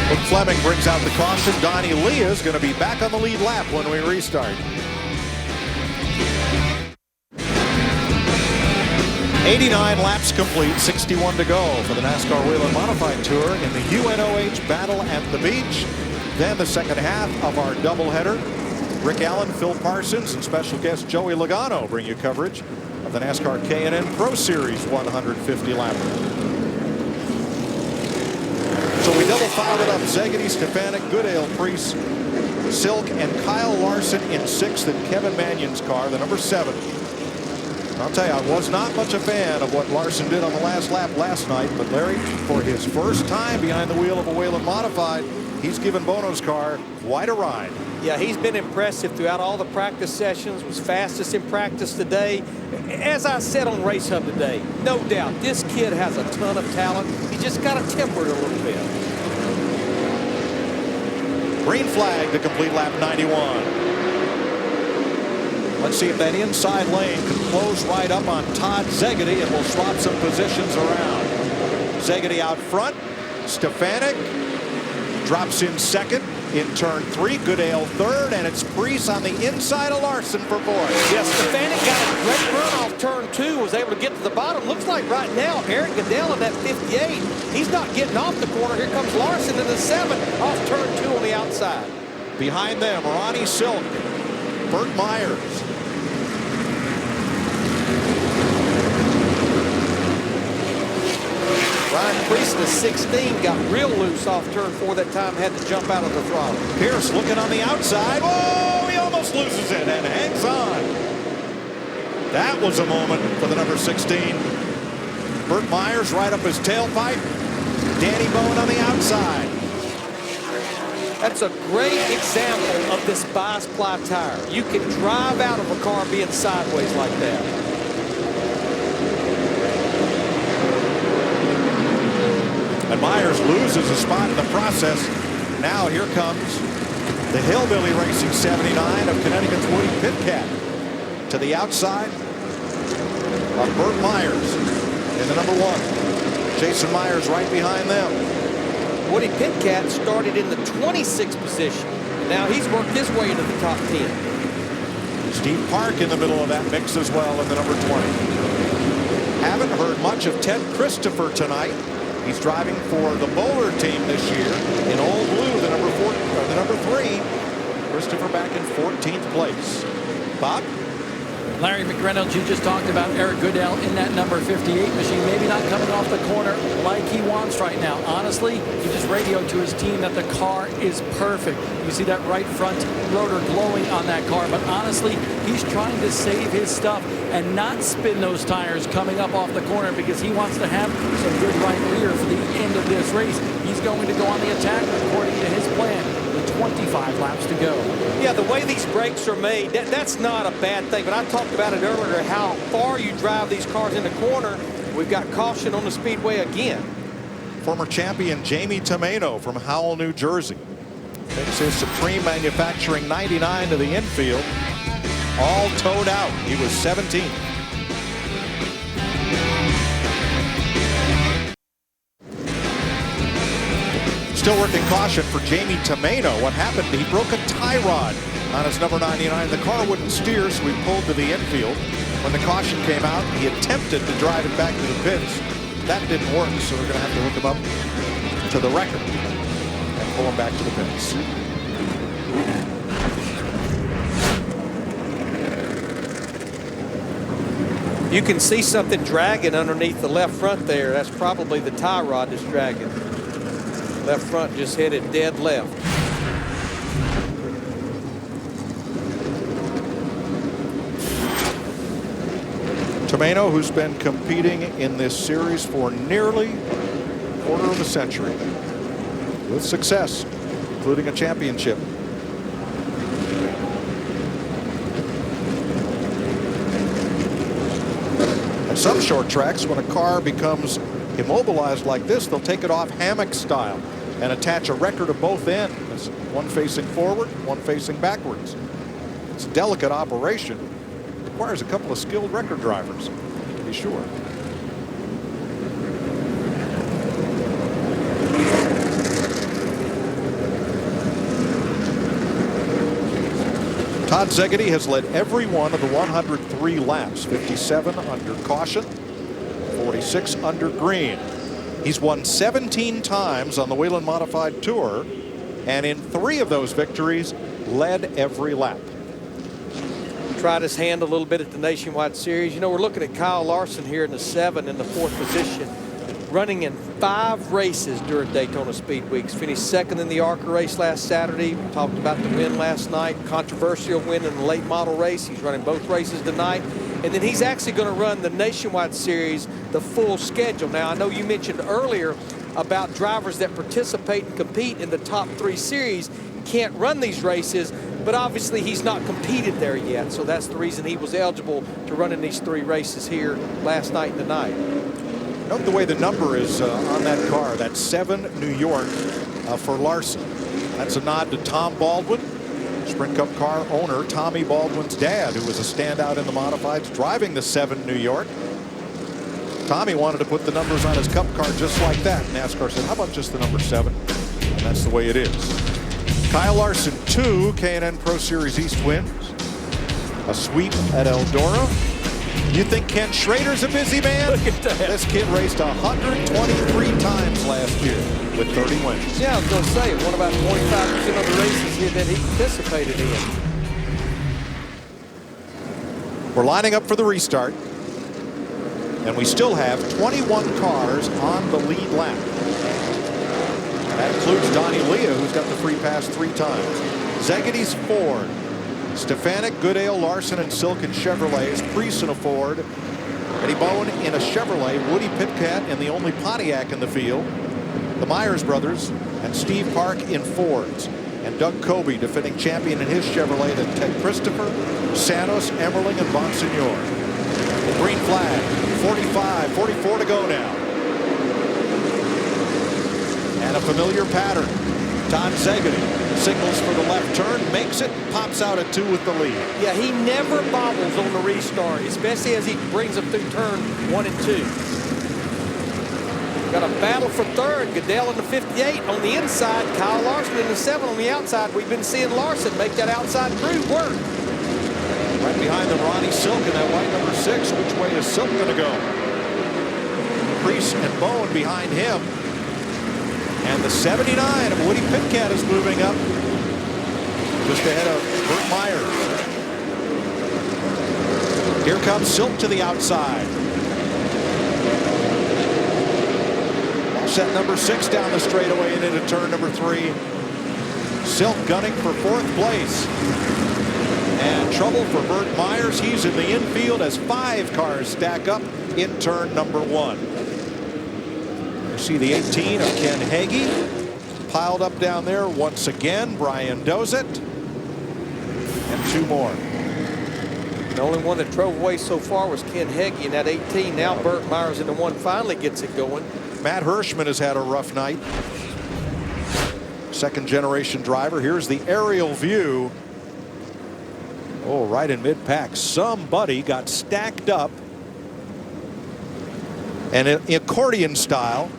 Luke Fleming brings out the caution. Donnie Leah is going to be back on the lead lap when we restart. 89 laps complete, 61 to go for the NASCAR Whelen Modified Tour in the UNOH Battle at the Beach. Then the second half of our doubleheader. Rick Allen, Phil Parsons, and special guest Joey Logano bring you coverage of the NASCAR K&N Pro Series 150 lapper. So we double filed it up. Zegedy, Stfanic, Goodale, Preece, Silk, and Kyle Larson in 6th in Kevin Mannion's car, the number 7. I'll tell you, I was not much a fan of what Larson did on the last lap last night, but Larry, for his first time behind the wheel of a Whelen Modified, he's given Bono's car quite a ride. Yeah, he's been impressive throughout all the practice sessions, was fastest in practice today. As I said on Race Hub today, no doubt, this kid has a ton of talent. He just got to temper it a little bit. Green flag to complete lap 91. Let's see if that inside lane can close right up on Todd Zegedy, and we'll swap some positions around. Zegedy out front. Stfanic drops in second in turn 3. Goodale third, and it's Preece on the inside of Larson for fourth. Yes, Stfanic got a great run off turn 2, was able to get to the bottom. Looks like right now, Eric Goodale in that 58, he's not getting off the corner. Here comes Larson in the 7 off turn 2 on the outside. Behind them, Ronnie Silk, Burt Myers. Ryan Preece in the 16 got real loose off turn 4 that time, had to jump out of the throttle. Pierce looking on the outside. Oh, he almost loses it and hangs on. That was a moment for the number 16. Burt Myers right up his tailpipe. Danny Bowen on the outside. That's a great example of this bi-ply tire. You can drive out of a car being sideways like that. And Myers loses a spot in the process. Now here comes the Hillbilly Racing 79 of Connecticut's Woody Pitcat. To the outside of Burt Myers in the number 1. Jason Myers right behind them. Woody Pitcat started in the 26th position. Now he's worked his way into the top 10. Steve Park in the middle of that mix as well in the number 20. Haven't heard much of Ted Christopher tonight. He's driving for the Bowler team this year in all blue, the number 4, the number 3. Christopher back in 14th place. Bob? Larry McReynolds, you just talked about Eric Goodale in that number 58 machine, maybe not coming off the corner like he wants right now. Honestly, he just radioed to his team that the car is perfect. You see that right front rotor glowing on that car, but honestly, he's trying to save his stuff and not spin those tires coming up off the corner because he wants to have some good right rear for the end of this race. He's going to go on the attack according to his plan. 25 laps to go. Yeah, the way these brakes are made, that's not a bad thing. But I talked about it earlier, how far you drive these cars in the corner. We've got caution on the speedway again. Former champion Jamie Tomeno from Howell, New Jersey. Takes his Supreme Manufacturing 99 to the infield. All towed out. He was 17th. Still working caution for Jamie Tomeno. What happened? He broke a tie rod on his number 99. The car wouldn't steer, so he pulled to the infield. When the caution came out, he attempted to drive it back to the pits. That didn't work, so they're going to have to hook him up to the record and pull him back to the pits. You can see something dragging underneath the left front there. That's probably the tie rod that's dragging. Left front just headed dead left. Tomeno, who's been competing in this series for nearly a quarter of a century with success, including a championship. At some short tracks, when a car becomes immobilized like this, they'll take it off hammock style and attach a record of both ends, one facing forward, one facing backwards. It's a delicate operation. It requires a couple of skilled record drivers, to be sure. Todd Zegedy has led every one of the 103 laps, 57 under caution, 46 under green. He's won 17 times on the Whelen Modified Tour, and in 3 of those victories, led every lap. Tried his hand a little bit at the Nationwide Series. You know, we're looking at Kyle Larson here in the 7 in the 4th position, running in 5 races during Daytona Speedway. He's finished 2nd in the ARCA race last Saturday. We talked about the win last night, controversial win in the late model race. He's running both races tonight. And then he's actually going to run the Nationwide Series, the full schedule. Now, I know you mentioned earlier about drivers that participate and compete in the top 3 series can't run these races, but obviously he's not competed there yet. So that's the reason he was eligible to run in these 3 races here last night and tonight. Note the way the number is on that car. That's 7 New York for Larson. That's a nod to Tom Baldwin, Sprint Cup car owner Tommy Baldwin's dad, who was a standout in the modifieds, driving the 7 New York. Tommy wanted to put the numbers on his Cup car just like that. NASCAR said, how about just the number 7? And that's the way it is. Kyle Larson, 2 K&N Pro Series East wins. A sweep at Eldora. You think Ken Schrader's a busy man? Look at that. This kid raced 123 times last year with 30 wins. Yeah, I was going to say, what about 25% of the races here that he participated in? We're lining up for the restart. And we still have 21 cars on the lead lap. That includes Donnie Leah, who's got the free pass 3 times. Zegedy's Ford. Stfanic, Goodale, Larson, and Silk in Chevrolets. Priest in a Ford. Eddie Bowen in a Chevrolet. Woody Pitcat in the only Pontiac in the field. The Myers brothers and Steve Park in Fords. And Doug Coby, defending champion in his Chevrolet. Then Ted Christopher, Santos, Emerling, and Bonsignore. The green flag. 45, 44 to go now. And a familiar pattern. Todd Zegedy signals for the left turn, makes it, pops out at 2 with the lead. Yeah, he never bobbles on the restart, especially as he brings up through turn 1 and 2. Got a battle for third. Goodell in the 58 on the inside. Kyle Larson in the 7 on the outside. We've been seeing Larson make that outside groove work. Right behind them, Ronnie Silk in that white number 6. Which way is Silk going to go? Priest and Bowen behind him. And the 79 of Woody Pitcat is moving up just ahead of Burt Myers. Here comes Silk to the outside. Set number 6 down the straightaway and into turn number 3. Silk gunning for 4th place. And trouble for Burt Myers. He's in the infield as 5 cars stack up in turn number 1. You see the 18 of Ken Hagee piled up down there once again. Brian Dozet. And 2 more. The only one that drove away so far was Ken Hagee in that 18. Now Burt Myers in the 1 finally gets it going. Matt Hirschman has had a rough night. 2nd generation driver. Here's the aerial view. Oh, right in mid-pack. Somebody got stacked up. And in accordion style,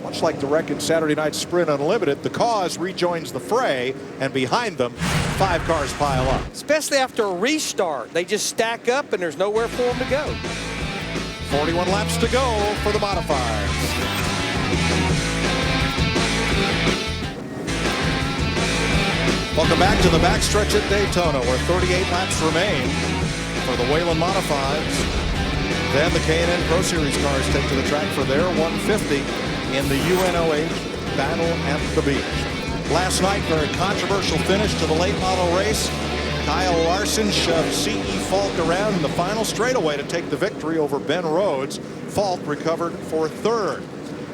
much like the wreck in Saturday Night Sprint Unlimited, the cause rejoins the fray, and behind them, 5 cars pile up. Especially after a restart. They just stack up and there's nowhere for them to go. 41 laps to go for the modifieds. Welcome back to the backstretch at Daytona, where 38 laps remain for the Whelen modifieds. Then the K&N Pro Series cars take to the track for their 150 in the UNOH Battle at the Beach. Last night, very controversial finish to the late model race. Kyle Larson shoved C.E. Falk around in the final straightaway to take the victory over Ben Rhodes. Falk recovered for 3rd.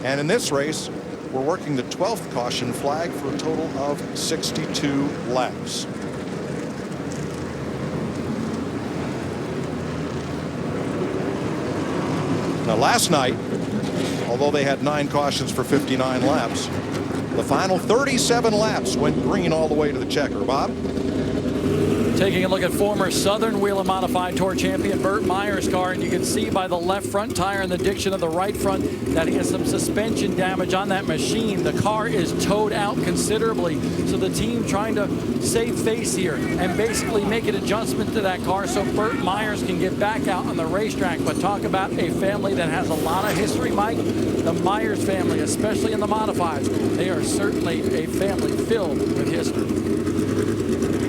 And in this race, we're working the 12th caution flag for a total of 62 laps. Now last night, although they had 9 cautions for 59 laps, the final 37 laps went green all the way to the checker. Bob? Taking a look at former Southern Whelen Modified Tour champion Burt Myers' car, and you can see by the left front tire and the diction of the right front that he has some suspension damage on that machine. The car is towed out considerably, so the team trying to save face here and basically make an adjustment to that car so Burt Myers can get back out on the racetrack. But talk about a family that has a lot of history, Mike. The Myers family, especially in the modifieds, they are certainly a family filled with history.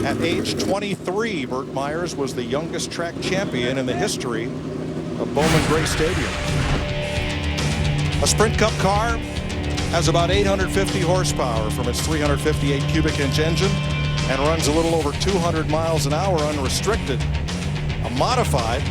At age 23, Burt Myers was the youngest track champion in the history of Bowman Gray Stadium. A Sprint Cup car has about 850 horsepower from its 358 cubic inch engine and runs a little over 200 miles an hour unrestricted. A modified,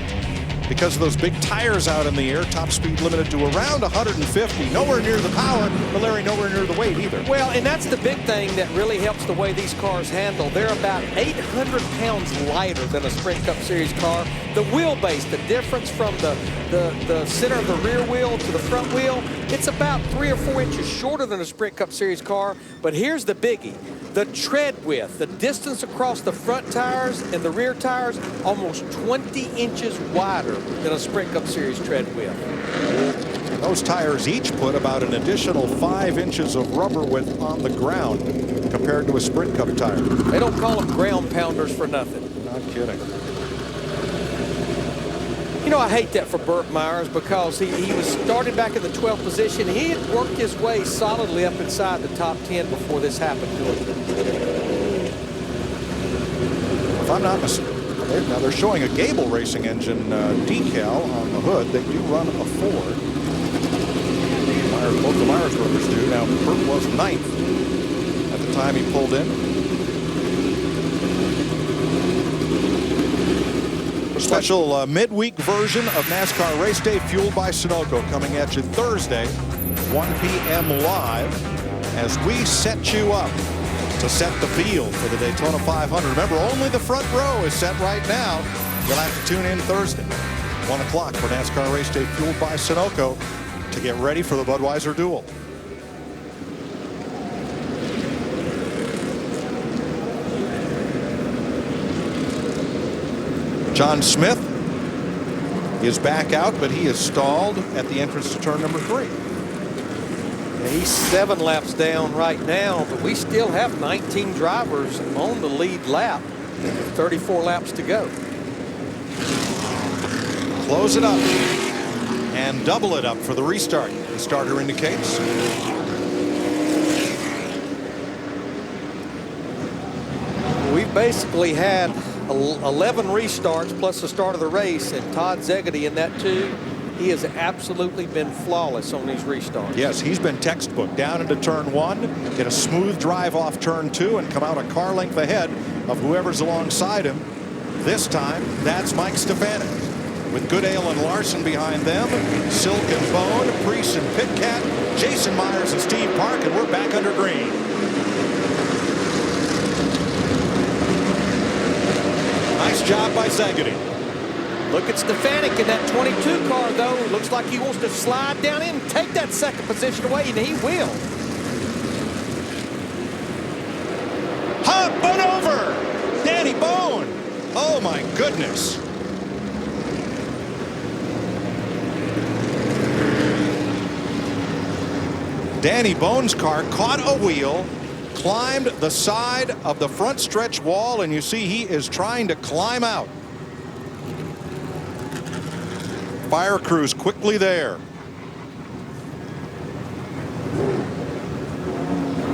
because of those big tires out in the air, top speed limited to around 150. Nowhere near the power, but Larry, nowhere near the weight either. Well, and that's the big thing that really helps the way these cars handle. They're about 800 pounds lighter than a Sprint Cup Series car. The wheelbase, the difference from the center of the rear wheel to the front wheel, it's about 3 or 4 inches shorter than a Sprint Cup Series car. But here's the biggie. The tread width, the distance across the front tires and the rear tires, almost 20 inches wider than a Sprint Cup Series tread width. Those tires each put about an additional 5 inches of rubber width on the ground compared to a Sprint Cup tire. They don't call them ground pounders for nothing. Not kidding. You know, I hate that for Burt Myers because he was started back in the 12th position. He had worked his way solidly up inside the top 10 before this happened to him. If I'm not mistaken, now they're showing a Gable Racing Engine decal on the hood. They do run a Ford. Both the Myers brothers do. Now, Burt was 9th at the time he pulled in. A special midweek version of NASCAR Race Day fueled by Sunoco coming at you Thursday, 1 p.m. live as we set you up to set the field for the Daytona 500. Remember, only the front row is set right now. You'll have to tune in Thursday, 1 o'clock for NASCAR Race Day fueled by Sunoco to get ready for the Budweiser Duel. John Smith is back out, but he is stalled at the entrance to turn number 3. And he's 7 laps down right now, but we still have 19 drivers on the lead lap. 34 laps to go. Close it up and double it up for the restart. The starter indicates. We've basically had 11 restarts plus the start of the race, and Todd Zegedy in that too. He has absolutely been flawless on these restarts. Yes, he's been textbook. Down into turn 1, get a smooth drive off turn 2, and come out a car length ahead of whoever's alongside him. This time, that's Mike Stfanic. With Goodale and Larson behind them, Silk and Bone, Priest and Pitcat, Jason Myers and Steve Park, and we're back under green. Nice job by Zegedy. Look at Stfanic in that 22 car, though. Looks like he wants to slide down in and take that second position away, and he will. Hop and over! Danny Bone! Oh, my goodness. Danny Bone's car caught a wheel, climbed the side of the front stretch wall, and you see he is trying to climb out. Fire crews quickly there.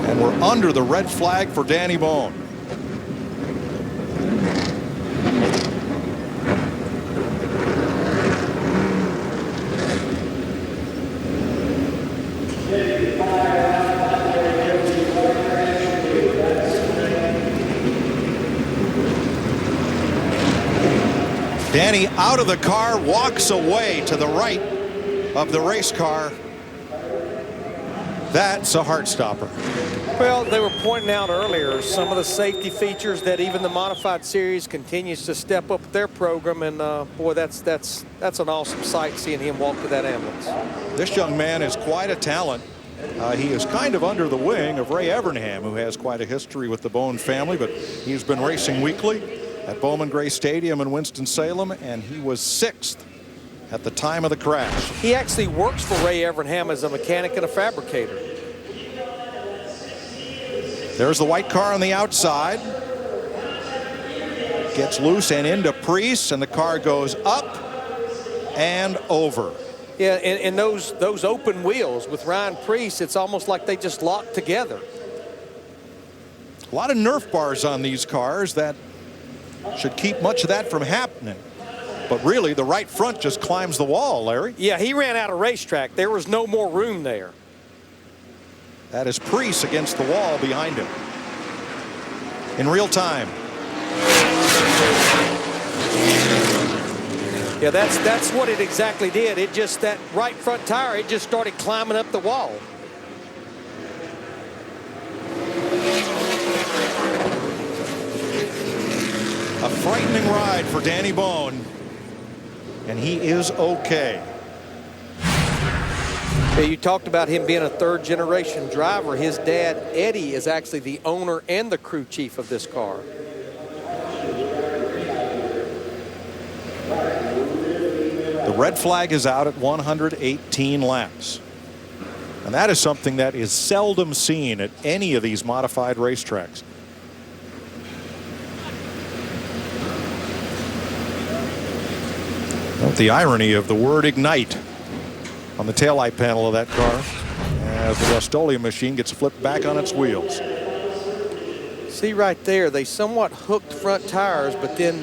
And we're under the red flag for Danny Bone. Danny out of the car, walks away to the right of the race car. That's a heart stopper. Well, they were pointing out earlier some of the safety features that even the modified series continues to step up their program, and boy, that's an awesome sight seeing him walk to that ambulance. This young man is quite a talent. He is kind of under the wing of Ray Evernham, who has quite a history with the Bone family, but he's been racing weekly at Bowman Gray Stadium in Winston-Salem, and he was 6th at the time of the crash. He actually works for Ray Evernham as a mechanic and a fabricator. There's the white car on the outside. Gets loose and into Priest, and the car goes up and over. Yeah, and those open wheels with Ryan Priest, it's almost like they just lock together. A lot of Nerf bars on these cars that should keep much of that from happening. But really, the right front just climbs the wall, Larry. Yeah, he ran out of racetrack. There was no more room there. That is Priest against the wall behind him. In real time. Yeah, that's what it exactly did. It just, that right front tire, it just started climbing up the wall. A frightening ride for Danny Bone, and he is okay. Yeah, you talked about him being a third-generation driver. His dad, Eddie, is actually the owner and the crew chief of this car. The red flag is out at 118 laps. And that is something that is seldom seen at any of these modified racetracks. Note the irony of the word ignite on the taillight panel of that car as the Rust-Oleum machine gets flipped back on its wheels. See right there, they somewhat hooked front tires, but then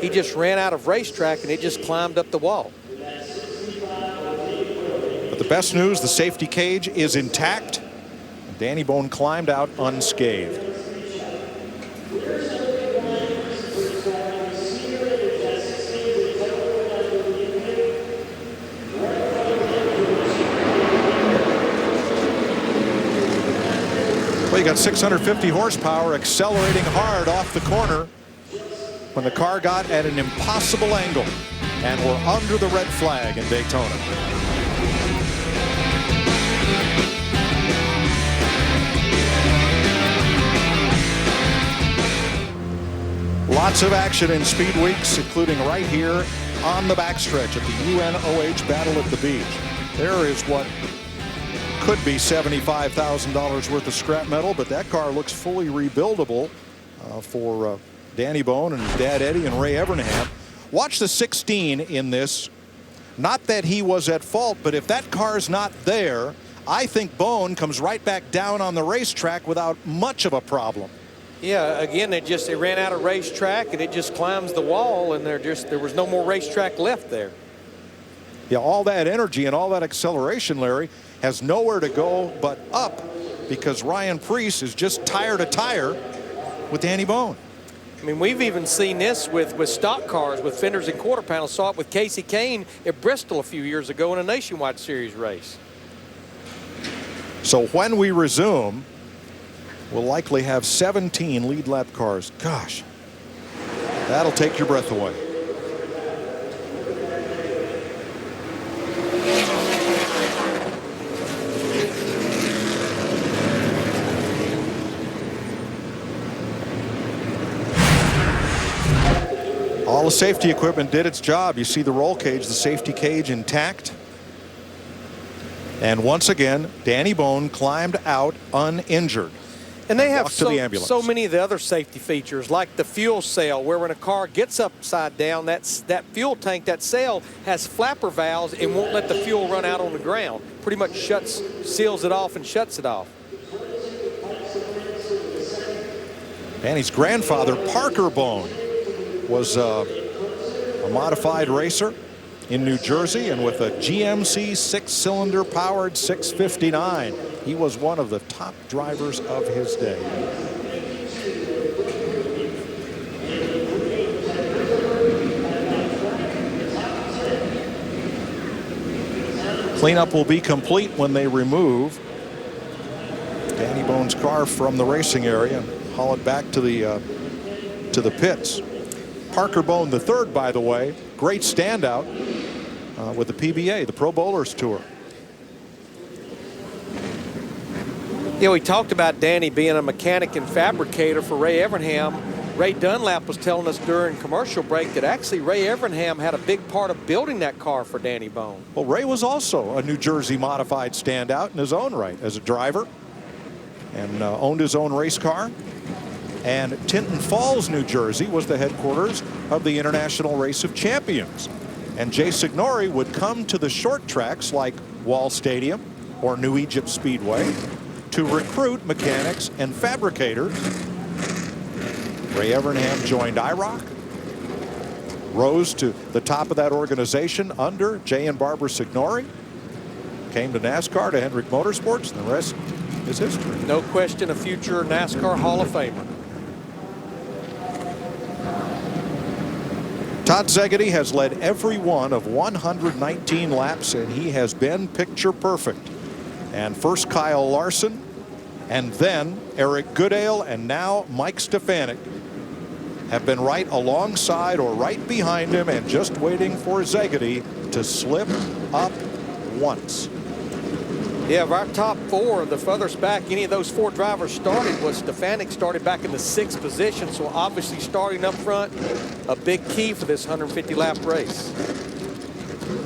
he just ran out of racetrack and it just climbed up the wall. But the best news, the safety cage is intact. Danny Bone climbed out unscathed. Well, you got 650 horsepower accelerating hard off the corner when the car got at an impossible angle, and we're under the red flag in Daytona. Lots of action in Speed Weeks, including right here on the backstretch at the UNOH Battle at the Beach. There is what could be $75,000 worth of scrap metal, but that car looks fully rebuildable for Danny Bone and his dad Eddie and Ray Evernham. Watch the 16 in this. Not that he was at fault, but if that car's not there, I think Bone comes right back down on the racetrack without much of a problem. Yeah, again, they ran out of racetrack and it just climbs the wall, and there was no more racetrack left there. Yeah, all that energy and all that acceleration, Larry, has nowhere to go but up, because Ryan Preece is just tire to tire with Danny Bone. I mean, we've even seen this with stock cars with fenders and quarter panels. Saw it with Casey Kane at Bristol a few years ago in a Nationwide Series race. So when we resume, we'll likely have 17 lead lap cars. Gosh, that'll take your breath away. All the safety equipment did its job. You see the roll cage, the safety cage intact. And once again, Danny Bone climbed out uninjured. And they have to the so ambulance. many of the other safety features, like the fuel cell, where when a car gets upside down, that fuel tank, that cell has flapper valves and won't let the fuel run out on the ground. Pretty much seals it off and shuts it off. Danny's grandfather, Parker Bone, was a modified racer in New Jersey, and with a GMC 6-cylinder powered 659. He was one of the top drivers of his day. Cleanup will be complete when they remove Danny Bone's car from the racing area and haul it back to the pits. Parker Bone III, by the way, great standout with the PBA, the Pro Bowlers Tour. Yeah, we talked about Danny being a mechanic and fabricator for Ray Evernham. Ray Dunlap was telling us during commercial break that actually Ray Evernham had a big part of building that car for Danny Bone. Well, Ray was also a New Jersey modified standout in his own right as a driver, and owned his own race car. And Tinton Falls, New Jersey was the headquarters of the International Race of Champions. And Jay Signori would come to the short tracks like Wall Stadium or New Egypt Speedway to recruit mechanics and fabricators. Ray Evernham joined IROC, rose to the top of that organization under Jay and Barbara Signori, came to NASCAR, to Hendrick Motorsports, and the rest is history. No question, a future NASCAR Hall of Famer. Todd Zegedy has led every one of 119 laps, and he has been picture perfect. And first Kyle Larson, and then Eric Goodale, and now Mike Stfanic have been right alongside or right behind him and just waiting for Zegedy to slip up once. Yeah, of our top four, the furthest back any of those four drivers started was Stfanic, started back in the 6th position. So obviously starting up front, a big key for this 150-lap race.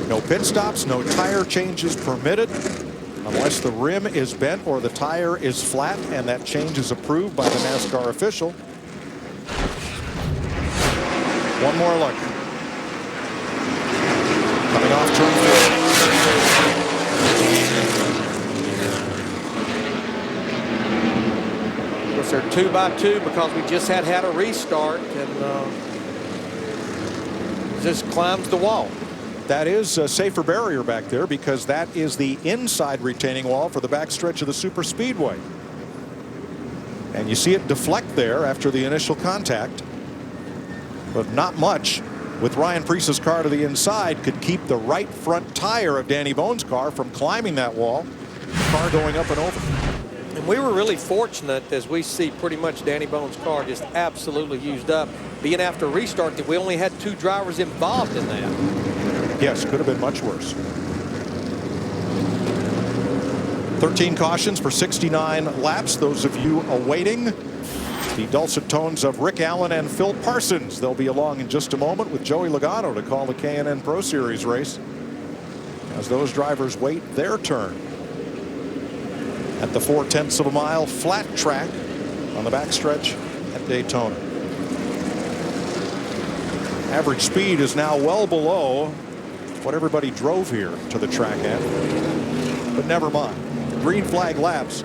No pit stops, no tire changes permitted unless the rim is bent or the tire is flat, and that change is approved by the NASCAR official. One more look. Coming off turn 4. They're 2x2 because we just had a restart, and just climbs the wall. That is a safer barrier back there because that is the inside retaining wall for the backstretch of the super speedway. And you see it deflect there after the initial contact, but not much. With Ryan Preece's car to the inside could keep the right front tire of Danny Bone's car from climbing that wall, the car going up and over. And we were really fortunate, as we see pretty much Danny Bone's car just absolutely used up. Being after a restart, that we only had 2 drivers involved in that. Yes, could have been much worse. 13 cautions for 69 laps. Those of you awaiting the dulcet tones of Rick Allen and Phil Parsons. They'll be along in just a moment with Joey Logano to call the K&N Pro Series race as those drivers wait their turn at the 4/10 of a mile flat track on the backstretch at Daytona. Average speed is now well below what everybody drove here to the track at, but never mind. The green flag laps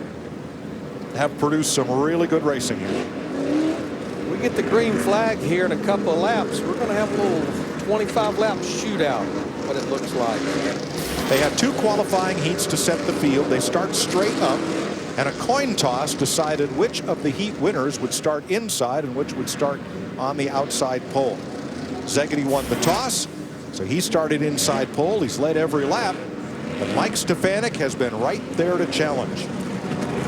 have produced some really good racing here. We get the green flag here in a couple of laps, we're going to have a little 25-lap shootout, what it looks like. They had 2 qualifying heats to set the field. They start straight up, and a coin toss decided which of the heat winners would start inside and which would start on the outside pole. Zegedy won the toss, so he started inside pole. He's led every lap, but Mike Stfanic has been right there to challenge.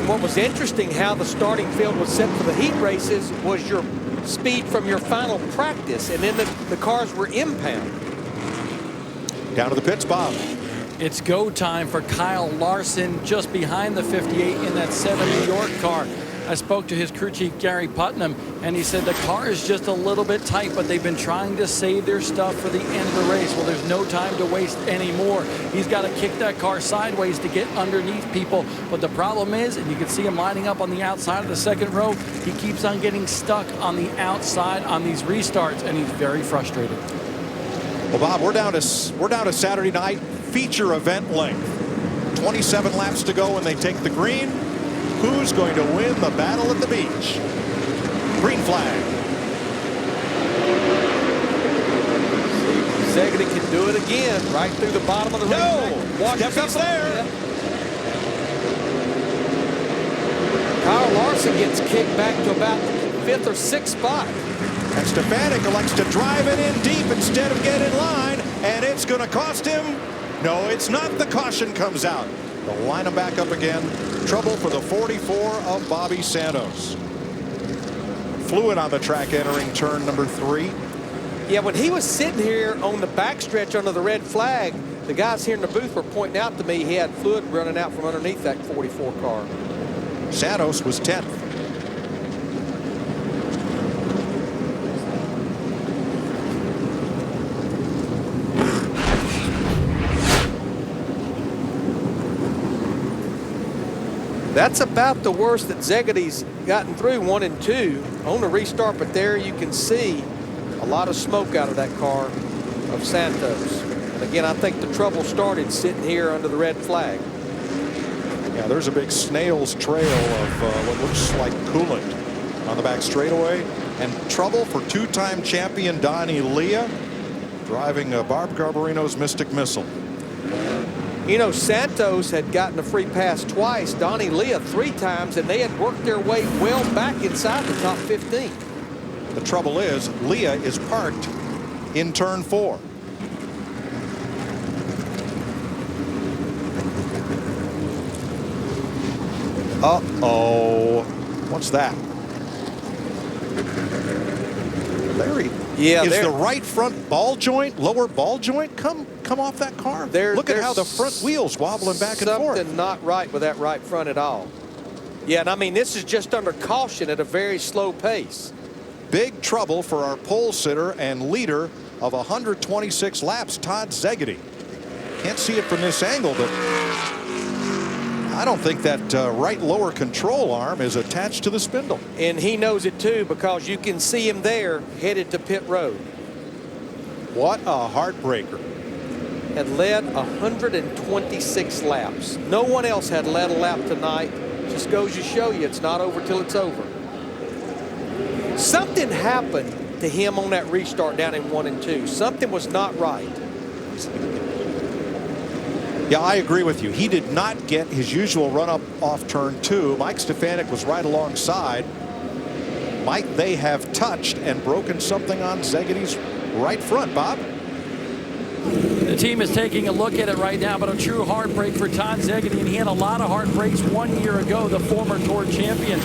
What was interesting, how the starting field was set for the heat races, was your speed from your final practice, and then the cars were impound. Down to the pits, Bob. It's go time for Kyle Larson, just behind the 58 in that 7 New York car. I spoke to his crew chief, Gary Putnam, and he said the car is just a little bit tight, but they've been trying to save their stuff for the end of the race. Well, there's no time to waste anymore. He's got to kick that car sideways to get underneath people. But the problem is, and you can see him lining up on the outside of the second row, he keeps on getting stuck on the outside on these restarts, and he's very frustrated. Well, Bob, we're down to Saturday night feature event length. 27 laps to go, and they take the green. Who's going to win the battle at the beach? Green flag. Zegedy can do it again, right through the bottom of the racetrack. No! Steffi's there. Kyle Larson gets kicked back to about the 5th or 6th spot. And Stfanic elects to drive it in deep instead of get in line, and it's going to cost him. No, it's not. The caution comes out. They'll line him back up again. Trouble for the 44 of Bobby Santos. Fluid on the track entering turn number 3. Yeah, when he was sitting here on the backstretch under the red flag, the guys here in the booth were pointing out to me he had fluid running out from underneath that 44 car. Santos was 10th. That's about the worst that Zegedy's gotten through, 1 and 2 on the restart, but there you can see a lot of smoke out of that car of Santos. And again, I think the trouble started sitting here under the red flag. Yeah, there's a big snail's trail of what looks like coolant on the back straightaway, and trouble for 2-time champion Donnie Leah driving Barb Garbarino's Mystic Missile. You know, Santos had gotten a free pass twice, Donnie Leah 3 times, and they had worked their way well back inside the top 15. The trouble is, Leah is parked in turn 4. Uh-oh. What's that? Larry Yeah, is the right front ball joint, lower ball joint come off that car? Look at how the front wheel's wobbling back and forth. Something not right with that right front at all. Yeah, and I mean, this is just under caution at a very slow pace. Big trouble for our pole sitter and leader of 126 laps, Todd Zegedy. Can't see it from this angle, but I don't think that right lower control arm is attached to the spindle. And he knows it too, because you can see him there headed to pit road. What a heartbreaker. Had led 126 laps. No one else had led a lap tonight. Just goes to show you it's not over till it's over. Something happened to him on that restart down in 1 and 2. Something was not right. Yeah, I agree with you. He did not get his usual run up off turn 2. Mike Stfanic was right alongside. Might they have touched and broken something on Zegedy's right front, Bob? The team is taking a look at it right now, but a true heartbreak for Todd Zegedy, and he had a lot of heartbreaks 1 year ago, the former Tour champion.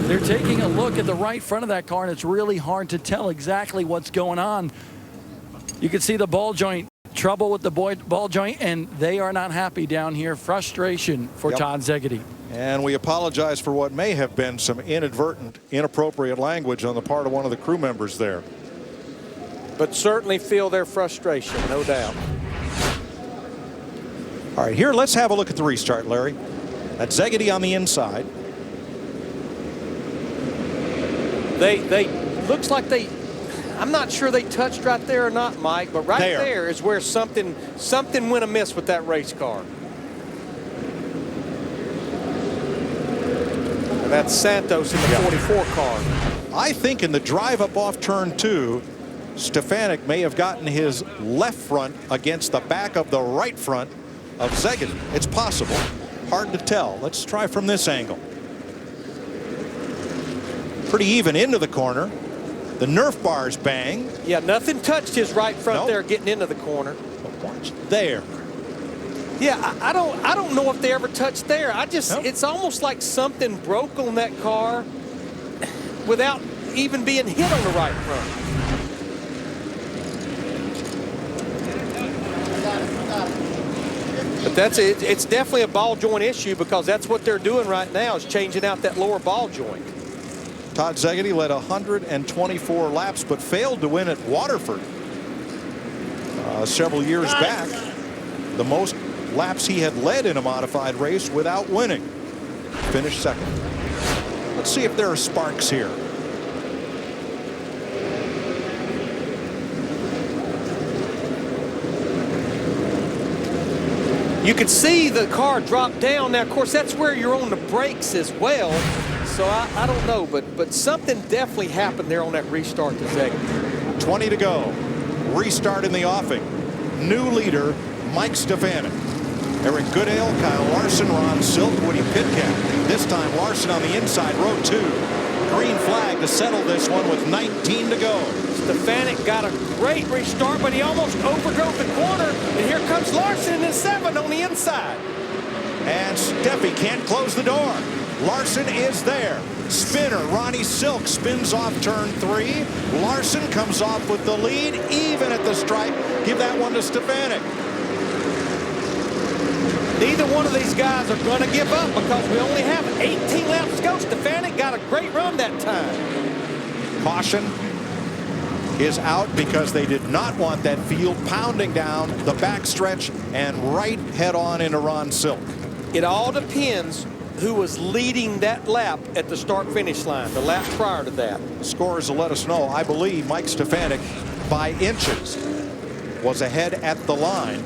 They're taking a look at the right front of that car, and it's really hard to tell exactly what's going on. You can see the ball joint, trouble with the ball joint, and they are not happy down here. Frustration for Todd Zegedy. And we apologize for what may have been some inadvertent, inappropriate language on the part of one of the crew members there. But certainly feel their frustration, no doubt. All right, here, let's have a look at the restart, Larry. That's Zegedy on the inside. They looks like they, I'm not sure they touched right there or not, Mike, but right there is where something went amiss with that race car. And that's Santos in the 44 car. I think in the drive up off turn 2, Stfanic may have gotten his left front against the back of the right front of Zegedy. It's possible. Hard to tell. Let's try from this angle. Pretty even into the corner. The Nerf bars bang. Yeah, nothing touched his right front there getting into the corner. Watch there. Yeah, I don't know if they ever touched there. It's almost like something broke on that car without even being hit on the right front. But it's definitely a ball joint issue, because that's what they're doing right now, is changing out that lower ball joint. Todd Zegedy led 124 laps, but failed to win at Waterford several years back. The most laps he had led in a modified race without winning. Finished second. Let's see if there are sparks here. You could see the car drop down. Now, of course, that's where you're on the brakes as well. So I don't know, but something definitely happened there on that restart to Zegedy. 20 to go. Restart in the offing. New leader, Mike Stfanic. Eric Goodale, Kyle Larson, Ron Silk, Woody Pitcat. This time Larson on the inside, row 2. Green flag to settle this one with 19 to go. Stfanic got a great restart, but he almost overdrove the corner. And here comes Larson in the 7 on the inside. And Steffi can't close the door. Larson is there. Spinner, Ronnie Silk spins off turn 3. Larson comes off with the lead, even at the stripe. Give that one to Stfanic. Neither one of these guys are going to give up, because we only have 18 laps to go. Stfanic got a great run that time. Caution is out because they did not want that field pounding down the backstretch and right head on into Ron Silk. It all depends who was leading that lap at the start-finish line, the lap prior to that. Scores will let us know. I believe Mike Stfanic, by inches, was ahead at the line.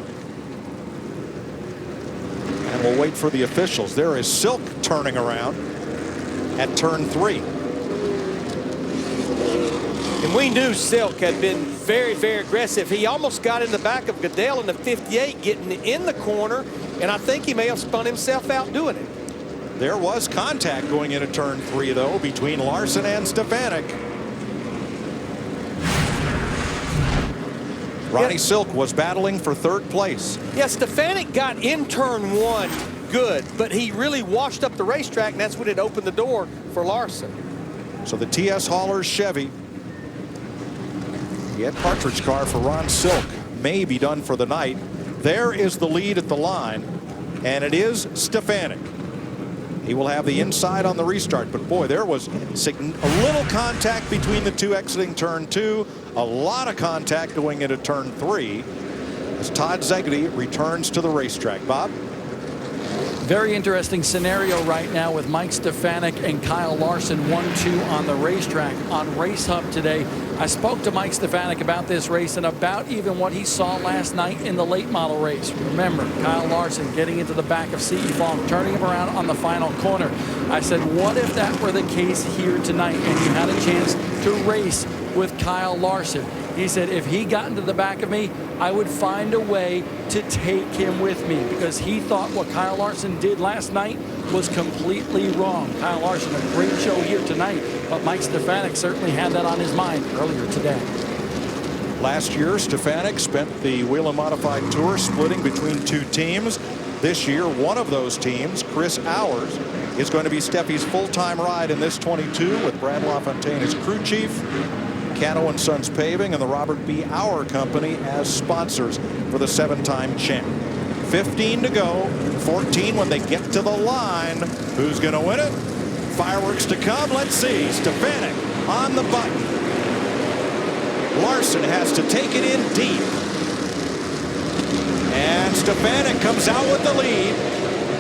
And we'll wait for the officials. There is Silk turning around at turn 3. And we knew Silk had been very, very aggressive. He almost got in the back of Goodale in the 58, getting in the corner, and I think he may have spun himself out doing it. There was contact going into turn 3, though, between Larson and Stfanic. Ronnie Silk was battling for 3rd place. Yeah, Stfanic got in turn 1 good, but he really washed up the racetrack, and that's when it opened the door for Larson. So the TS Haulers Chevy The Ed Partridge car for Ron Silk may be done for the night. There is the lead at the line, and it is Stfanic. He will have the inside on the restart, but boy, there was a little contact between the two exiting turn 2, a lot of contact going into turn 3 as Todd Zegedy returns to the racetrack. Bob? Very interesting scenario right now with Mike Stfanic and Kyle Larson 1-2 on the racetrack. On Race Hub today, I spoke to Mike Stfanic about this race and about even what he saw last night in the late model race. Remember, Kyle Larson getting into the back of C.E. Falk, turning him around on the final corner. I said, what if that were the case here tonight and you had a chance to race with Kyle Larson? He said, if he got into the back of me, I would find a way to take him with me, because he thought what Kyle Larson did last night was completely wrong. Kyle Larson, a great show here tonight, but Mike Stfanic certainly had that on his mind earlier today. Last year, Stfanic spent the Whelen Modified Tour splitting between 2 teams. This year, one of those teams, Chris Hours, is going to be Steffi's full-time ride in this 22 with Brad LaFontaine as crew chief, Cano & Sons Paving, and the Robert B. Auer Company as sponsors for the 7-time champ. 15 to go, 14 when they get to the line. Who's going to win it? Fireworks to come. Let's see. Stfanic on the button. Larson has to take it in deep. And Stfanic comes out with the lead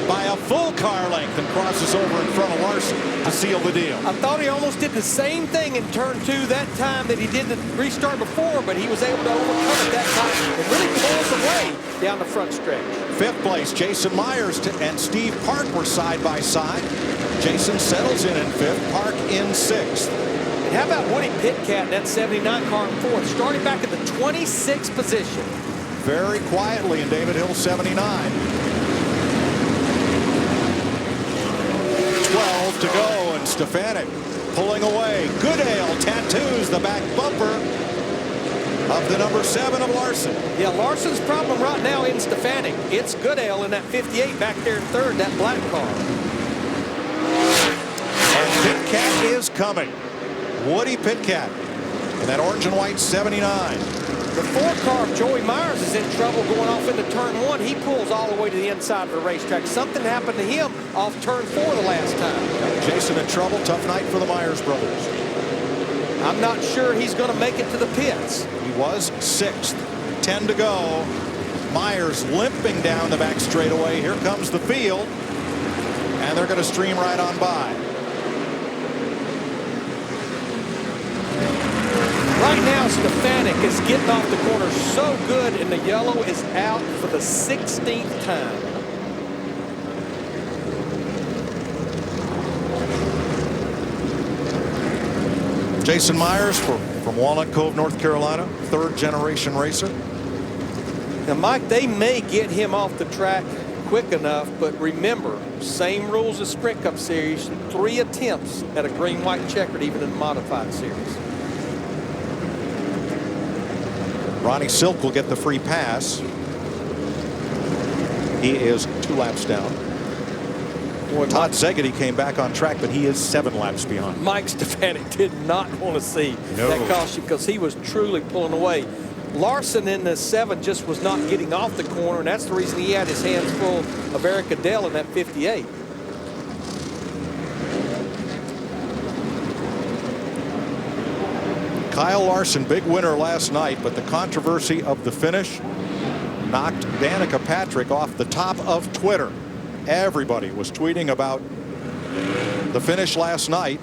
by a full car length and crosses over in front of Larson to seal the deal. I thought he almost did the same thing in turn 2 that time that he did the restart before, but he was able to overcome it that time and really pulls away down the front stretch. 5th place, Jason Myers and Steve Park were side by side. Jason settles in 5th, Park in 6th. And how about Woody Pitcat in that 79 car in 4th, starting back at the 26th position. Very quietly in David Hill 79. 12 to go, and Stfanic pulling away. Goodale tattoos the back bumper of the number 7 of Larson. Yeah, Larson's problem right now in Stfanic. It's Goodale in that 58 back there in 3rd, that black car. And Pitcat is coming. Woody Pitcat in that orange and white 79. The 4th car of Joey Myers is in trouble going off into turn 1. He pulls all the way to the inside of the racetrack. Something happened to him off turn 4 the last time. Jason in trouble. Tough night for the Myers brothers. I'm not sure he's going to make it to the pits. He was 6th. 10 to go. Myers limping down the back straightaway. Here comes the field. And they're going to stream right on by. Right now, Stfanic is getting off the corner so good, and the yellow is out for the 16th time. Jason Myers from Walnut Cove, North Carolina, 3rd generation racer. Now, Mike, they may get him off the track quick enough, but remember, same rules as Sprint Cup Series, 3 attempts at a green-white checkered, even in the modified series. Ronnie Silk will get the free pass. He is 2 laps down. Boy, Todd Zegedy came back on track, but he is 7 laps behind. Mike Stfanic did not want to see that caution because he was truly pulling away. Larson in the 7 just was not getting off the corner, and that's the reason he had his hands full of Eric Adele in that 58. Kyle Larson, big winner last night, but the controversy of the finish knocked Danica Patrick off the top of Twitter. Everybody was tweeting about the finish last night.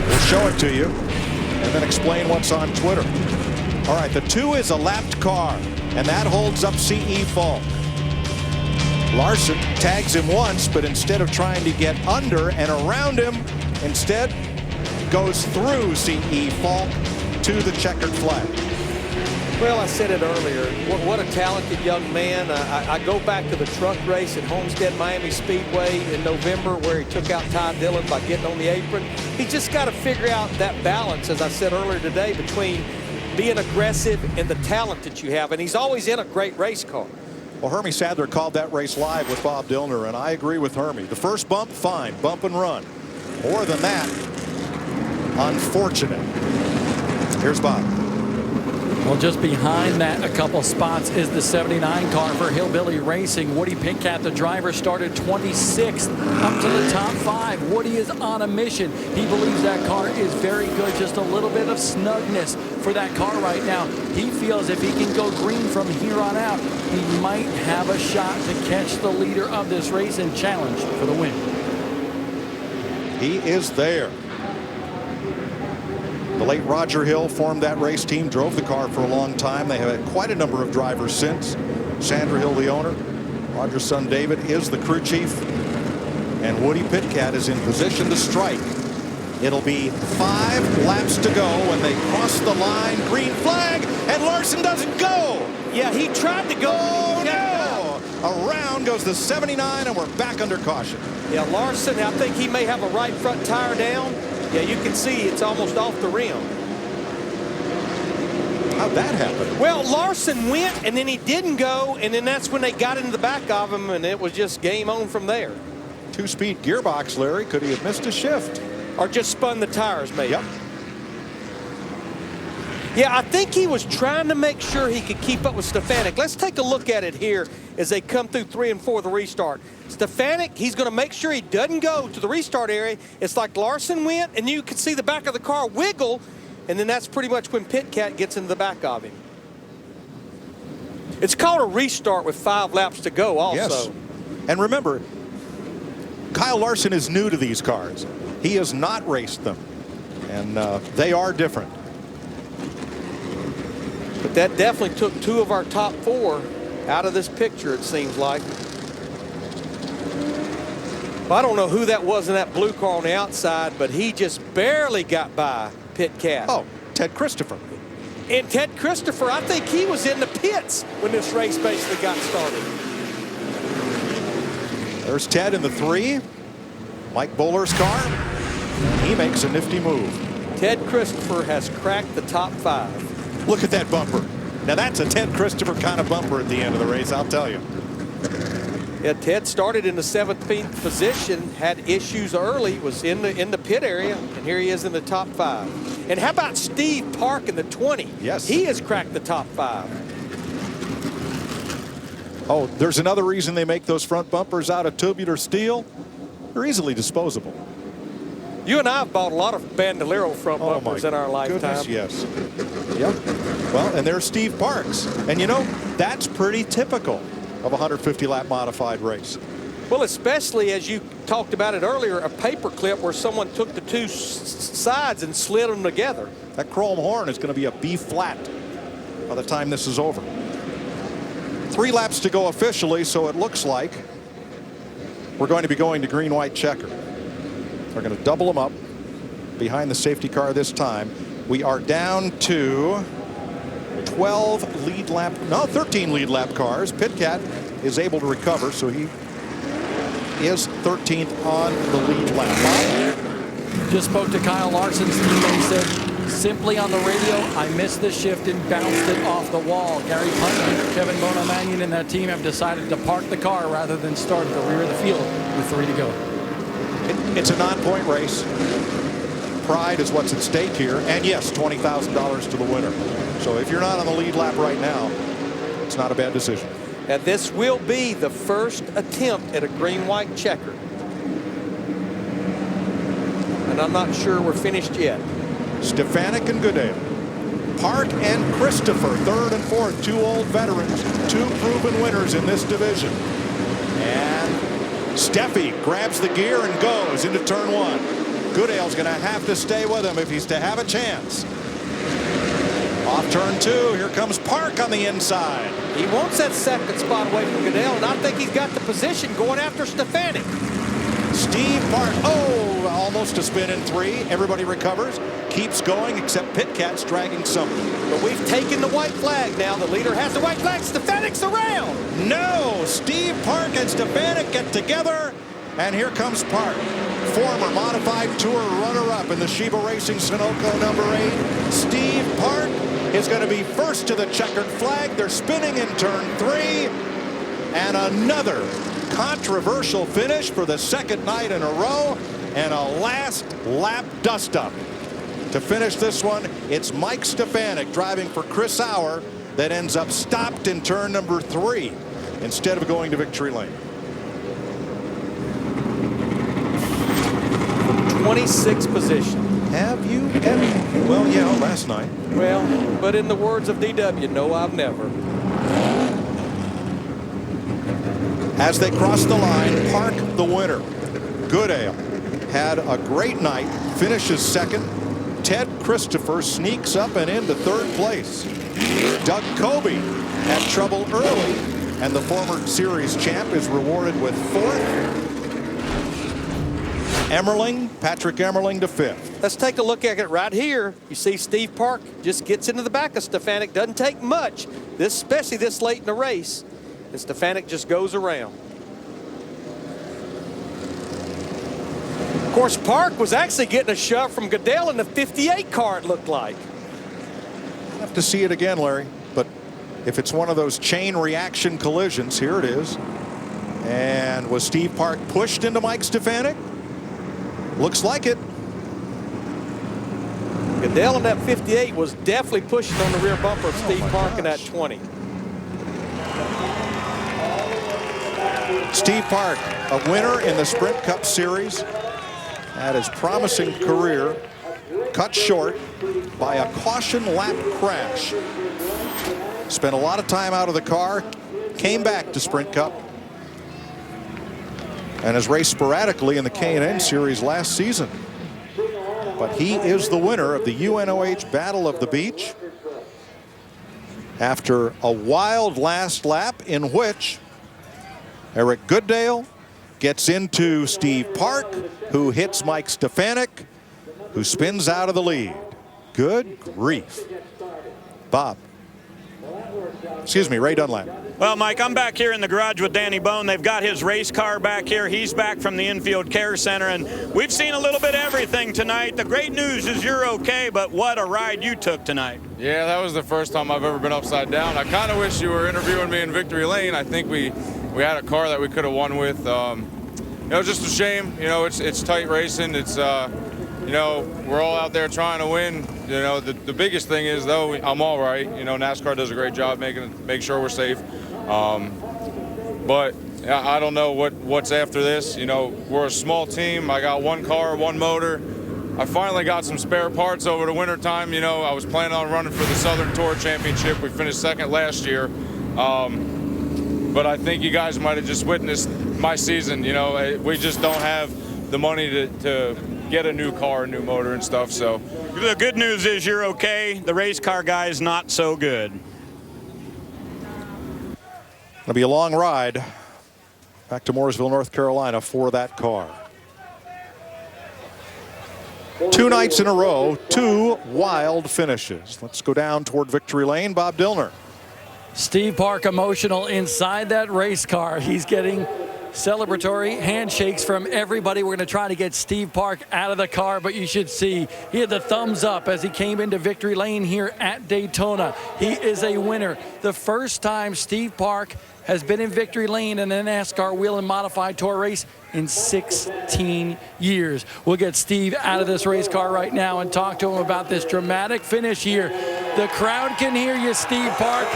We'll show it to you and then explain what's on Twitter. All right, the 2 is a lapped car, and that holds up C.E. Falk. Larson tags him once, but instead of trying to get under and around him, instead goes through C.E. Falk to the checkered flag. Well, I said it earlier. What a talented young man. I go back to the truck race at Homestead Miami Speedway in November where he took out Ty Dillon by getting on the apron. He just got to figure out that balance, as I said earlier today, between being aggressive and the talent that you have. And he's always in a great race car. Well, Hermie Sadler called that race live with Bob Dillner, and I agree with Hermie. The first bump, fine, bump and run. More than that, unfortunate. Here's Bob. Well, just behind that, a couple spots, is the 79 car for Hillbilly Racing. Woody Pitkat, the driver, started 26th up to the top 5. Woody is on a mission. He believes that car is very good. Just a little bit of snugness for that car right now. He feels if he can go green from here on out, he might have a shot to catch the leader of this race and challenge for the win. He is there. The late Roger Hill formed that race team, drove the car for a long time. They have had quite a number of drivers since. Sandra Hill, the owner. Roger's son David is the crew chief. And Woody Pitkat is in position to strike. It'll be 5 laps to go when they cross the line. Green flag, and Larson doesn't go. Yeah, he tried to go. Oh, no! Around goes the 79, and we're back under caution. Yeah, Larson, I think he may have a right front tire down. Yeah, you can see it's almost off the rim. How'd that happen? Well, Larson went, and then he didn't go, and then that's when they got into the back of him, and it was just game on from there. 2-speed gearbox, Larry. Could he have missed a shift? Or just spun the tires, maybe. Yep. Yeah, I think he was trying to make sure he could keep up with Stfanic. Let's take a look at it here as they come through 3 and 4 the restart. Stfanic, he's going to make sure he doesn't go to the restart area. It's like Larson went, and you can see the back of the car wiggle, and then that's pretty much when Pitkat gets into the back of him. It's called a restart with 5 laps to go also. Yes. And remember, Kyle Larson is new to these cars. He has not raced them, and they are different. But that definitely took 2 of our top 4 out of this picture, it seems like. Well, I don't know who that was in that blue car on the outside, but he just barely got by Pitkat. Oh, Ted Christopher. And Ted Christopher, I think he was in the pits when this race basically got started. There's Ted in the 3. Mike Bowler's car. He makes a nifty move. Ted Christopher has cracked the top 5. Look at that bumper. Now that's a Ted Christopher kind of bumper at the end of the race, I'll tell you. Yeah, Ted started in the 17th position, had issues early, was in the pit area, and here he is in the top 5. And how about Steve Park in the 20? Yes. He has cracked the top 5. Oh, there's another reason they make those front bumpers out of tubular steel. They're easily disposable. You and I have bought a lot of Bandolero front bumpers in our lifetime. Goodness, yes. Yep. Well, and there's Steve Parks. And you know, that's pretty typical of a 150-lap modified race. Well, especially as you talked about it earlier, a paper clip where someone took the 2 sides and slid them together. That chrome horn is going to be a B flat by the time this is over. 3 laps to go officially, so it looks like we're going to be going to green-white checker. They're going to double them up behind the safety car this time. We are down to 13 lead lap cars. Pitkat is able to recover, so he is 13th on the lead lap. Just spoke to Kyle Larson's teammate. He said, simply on the radio, I missed the shift and bounced it off the wall. Gary Putnam, Kevin Bonamanian and that team have decided to park the car rather than start at the rear of the field with 3 to go. It's a non-point race. Pride is what's at stake here. And yes, $20,000 to the winner. So if you're not on the lead lap right now, it's not a bad decision. And this will be the first attempt at a green-white checker. And I'm not sure we're finished yet. Stfanic and Goodale. Park and Christopher, 3rd and 4th, 2 old veterans, 2 proven winners in this division. And Steffi grabs the gear and goes into turn 1. Goodale's going to have to stay with him if he's to have a chance. Off turn 2, here comes Park on the inside. He wants that 2nd spot away from Goodale, and I think he's got the position going after Stfanic. Steve Park, oh, almost a spin in 3. Everybody recovers, keeps going, except Pitkat's dragging something. But we've taken the white flag now. The leader has the white flag. Stfanic's around. No, Steve Park and Stfanic get together, and here comes Park. Former Modified Tour runner-up in the Sheba Racing Sunoco number 8. Steve Park is going to be first to the checkered flag. They're spinning in turn 3. And another controversial finish for the 2nd night in a row, and a last lap dust-up. To finish this one, it's Mike Stfanic driving for Chris Auer that ends up stopped in turn number 3 instead of going to victory lane. 26th position. Have you ever? Well, yeah, last night. Well, but in the words of DW, no, I've never. As they cross the line, Park the winner. Goodale had a great night, finishes second. Ted Christopher sneaks up and into third place. Doug Coby had trouble early, and the former series champ is rewarded with 4th. Patrick Emmerling to 5th. Let's take a look at it right here. You see Steve Park just gets into the back of Stfanic. Doesn't take much, especially this late in the race. And Stfanic just goes around. Of course, Park was actually getting a shove from Goodell in the 58 car, it looked like. I'll have to see it again, Larry. But if it's one of those chain reaction collisions, here it is. And was Steve Park pushed into Mike Stfanic? Looks like it. Goodell in that 58 was definitely pushing on the rear bumper of Steve Park in that 20. Steve Park, a winner in the Sprint Cup Series, had his promising career cut short by a caution lap crash. Spent a lot of time out of the car, came back to Sprint Cup, and has raced sporadically in the K&N Series last season. But he is the winner of the UNOH Battle of the Beach after a wild last lap in which Eric Goodale gets into Steve Park, who hits Mike Stfanic, who spins out of the lead. Good grief. Bob. Excuse me, Ray Dunlap. Well, Mike, I'm back here in the garage with Danny Bone. They've got his race car back here. He's back from the infield care center, and we've seen a little bit of everything tonight. The great news is you're okay, but what a ride you took tonight. Yeah, that was the first time I've ever been upside down. I kind of wish you were interviewing me in victory lane. I think we had a car that we could have won with. You know, just a shame. You know, it's tight racing. It's you know, we're all out there trying to win. You know, the biggest thing is, though, I'm all right. You know, NASCAR does a great job make sure we're safe. But I don't know what's after this. You know, we're a small team. I got one car, one motor. I finally got some spare parts over the winter time. You know, I was planning on running for the Southern Tour Championship. We finished second last year. But I think you guys might have just witnessed my season. You know, we just don't have the money to get a new car, a new motor and stuff. So the good news is you're okay. The race car guy's not so good. It'll be a long ride back to Mooresville, North Carolina for that car. 2 nights in a row, 2 wild finishes. Let's go down toward victory lane. Bob Dillner. Steve Park emotional inside that race car. He's getting celebratory handshakes from everybody. We're going to try to get Steve Park out of the car, but you should see he had the thumbs up as he came into victory lane here at Daytona. He is a winner. The first time Steve Park has been in victory lane in a NASCAR Whelen Modified Tour race in 16 years. We'll get Steve out of this race car right now and talk to him about this dramatic finish here. The crowd can hear you, Steve Park.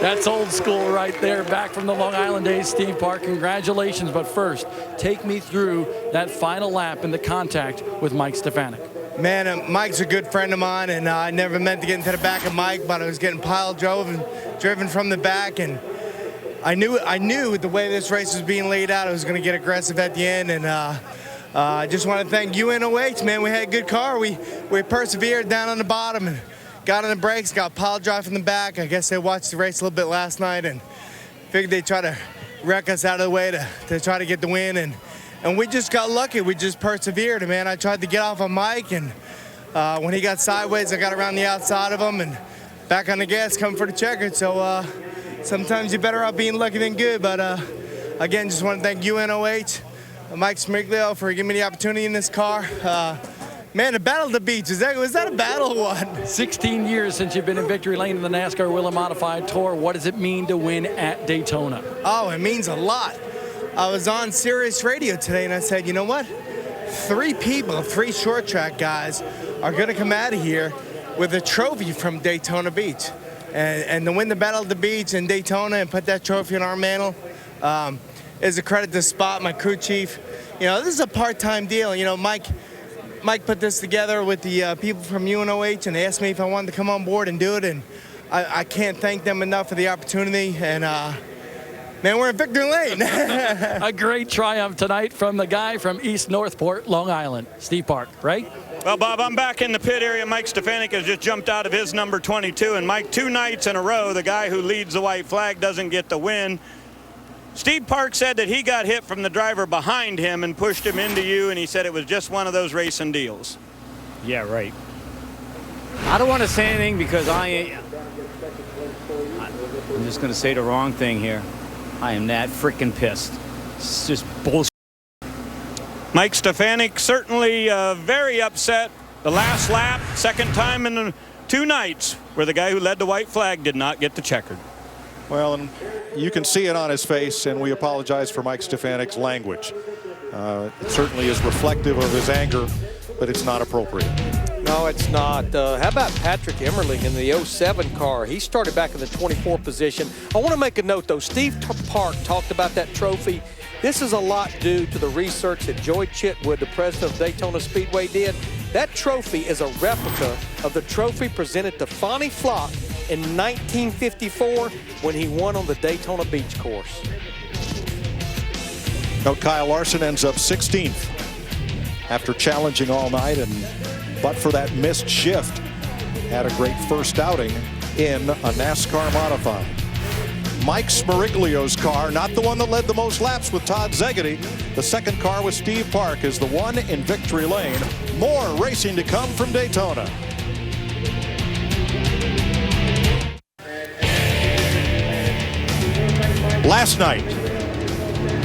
That's old school right there, back from the Long Island days. Steve Park, congratulations. But first, take me through that final lap and the contact with Mike Stfanic. Man, Mike's a good friend of mine, and I never meant to get into the back of Mike, but I was getting driven from the back, and I knew the way this race was being laid out, I was going to get aggressive at the end, and I just want to thank UNOH, man. We had a good car. We persevered down on the bottom and got on the brakes, got pile drive from the back. I guess they watched the race a little bit last night and figured they'd try to wreck us out of the way to try to get the win, and we just got lucky. We just persevered, man. I tried to get off on Mike, and when he got sideways, I got around the outside of him and back on the gas, coming for the checkered. So sometimes you're better off being lucky than good. But again, just want to thank UNOH, Mike Smiglio, for giving me the opportunity in this car. Man, the Battle of the Beach, was that a battle or what? 16 years since you've been in victory lane in the NASCAR Whelen Modified Tour. What does it mean to win at Daytona? Oh, it means a lot. I was on Sirius Radio today, and I said, you know what? three short track guys are going to come out of here with a trophy from Daytona Beach. And to win the Battle of the Beach in Daytona and put that trophy on our mantle is a credit to Spot, my crew chief. You know, this is a part-time deal. You know, Mike put this together with the people from UNOH, and they asked me if I wanted to come on board and do it, and I can't thank them enough for the opportunity. And man, we're in victory lane. A great triumph tonight from the guy from East Northport, Long Island, Steve Park, right? Well, Bob, I'm back in the pit area. Mike Stfanic has just jumped out of his number 22. And Mike, 2 nights in a row, the guy who leads the white flag doesn't get the win. Steve Park said that he got hit from the driver behind him and pushed him into you, and he said it was just one of those racing deals. Yeah, right. I don't want to say anything because I'm just going to say the wrong thing here. I am that freaking pissed. It's just bullshit. Mike Stfanic certainly very upset. The last lap, second time in the 2 nights where the guy who led the white flag did not get the checkered. Well, and you can see it on his face, and we apologize for Mike Stefanic's language. It certainly is reflective of his anger, but it's not appropriate. No, it's not. How about Patrick Emmerling in the 07 car? He started back in the 24th position. I want to make a note, though. Steve Park talked about that trophy. This is a lot due to the research that Joy Chitwood, the president of Daytona Speedway, did. That trophy is a replica of the trophy presented to Fonnie Flock in 1954 when he won on the Daytona Beach course. Note Kyle Larson ends up 16th after challenging all night, but for that missed shift, had a great first outing in a NASCAR modified. Mike Smariglio's car, not the one that led the most laps with Todd Zegedy. The second car with Steve Park is the one in victory lane. More racing to come from Daytona. Last night,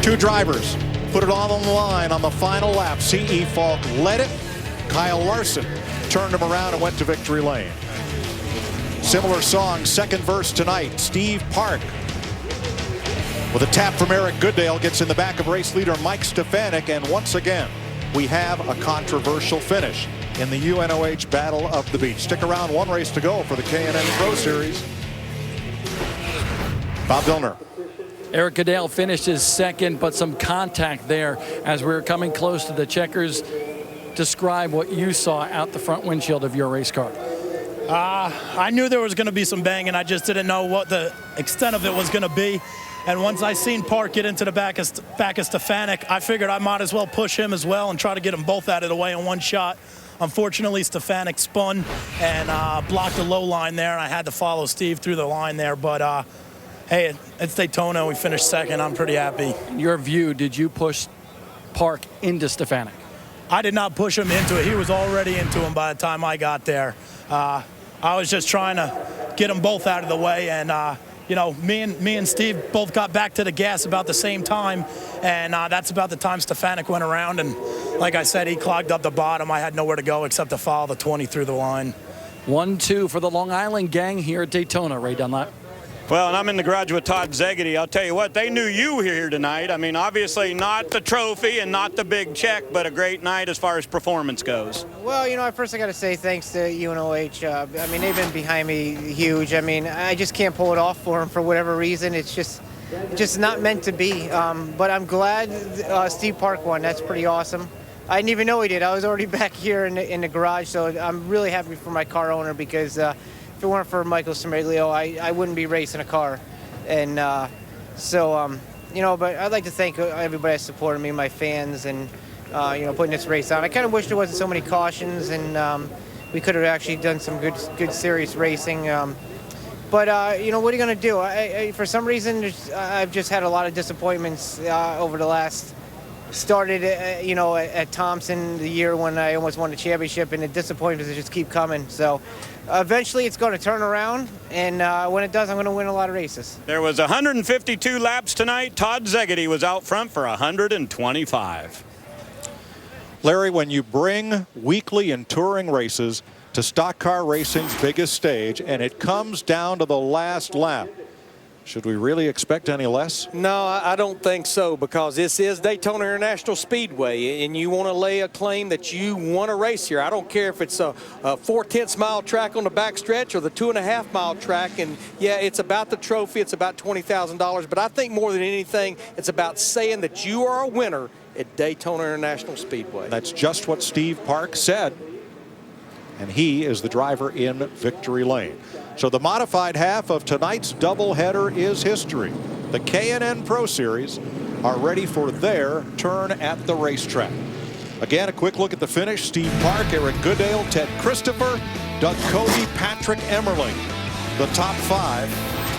2 drivers put it all on the line on the final lap. C.E. Falk led it. Kyle Larson turned him around and went to victory lane. Similar song, second verse tonight. Steve Park, with a tap from Eric Goodale, gets in the back of race leader Mike Stfanic, and once again, we have a controversial finish in the UNOH Battle of the Beach. Stick around, 1 race to go for the K&N Pro Series. Bob Dillner. Eric Goodale finished his second, but some contact there as we were coming close to the checkers. Describe what you saw out the front windshield of your race car. I knew there was going to be some banging. I just didn't know what the extent of it was going to be. And once I seen Park get into the back of Stfanic, I figured I might as well push him as well and try to get them both out of the way in one shot. Unfortunately, Stfanic spun and blocked the low line there, and I had to follow Steve through the line there. But, hey, it's Daytona. We finished second. I'm pretty happy. In your view, did you push Park into Stfanic? I did not push him into it. He was already into him by the time I got there. I was just trying to get them both out of the way, and you know, me and Steve both got back to the gas about the same time, and that's about the time Stfanic went around, and like I said, he clogged up the bottom. I had nowhere to go except to follow the 20 through the line. 1-2 for the Long Island gang here at Daytona. Ray Dunlap. Well, and I'm in the garage with Todd Zegedy. I'll tell you what, they knew you were here tonight. I mean, obviously not the trophy and not the big check, but a great night as far as performance goes. Well, you know, first I got to say thanks to UNOH. I mean, they've been behind me huge. I mean, I just can't pull it off for them for whatever reason. It's just not meant to be. But I'm glad Steve Park won. That's pretty awesome. I didn't even know he did. I was already back here in the garage, so I'm really happy for my car owner because if it weren't for Michael Smariglio, I wouldn't be racing a car. And you know, but I'd like to thank everybody that supported me, my fans, and, you know, putting this race on. I kind of wish there wasn't so many cautions, and we could have actually done some good serious racing. But, you know, what are you going to do? For some reason, I've just had a lot of disappointments over the last. Started, you know, at Thompson the year when I almost won the championship, and the disappointments just keep coming. So eventually it's going to turn around, and when it does, I'm going to win a lot of races. There was 152 laps tonight. Todd Zegedy was out front for 125. Larry, when you bring weekly and touring races to stock car racing's biggest stage, and it comes down to the last lap, Should we really expect any less? No, I don't think so, because this is Daytona International Speedway, and you want to lay a claim that you want to race here. I don't care if it's a 4/10 mile track on the backstretch or the 2.5 mile track. And yeah, it's about the trophy. It's about $20,000. But I think more than anything, it's about saying that you are a winner at Daytona International Speedway. That's just what Steve Park said. And he is the driver in victory lane. So the modified half of tonight's doubleheader is history. The K&N Pro Series are ready for their turn at the racetrack. Again, a quick look at the finish. Steve Park, Eric Goodale, Ted Christopher, Doug Cody, Patrick Emmerling. The top 5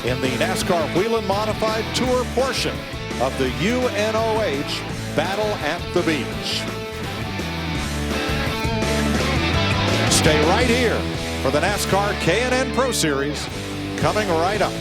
in the NASCAR Whelen Modified Tour portion of the UNOH Battle at the Beach. Stay right here for the NASCAR K&N Pro Series coming right up.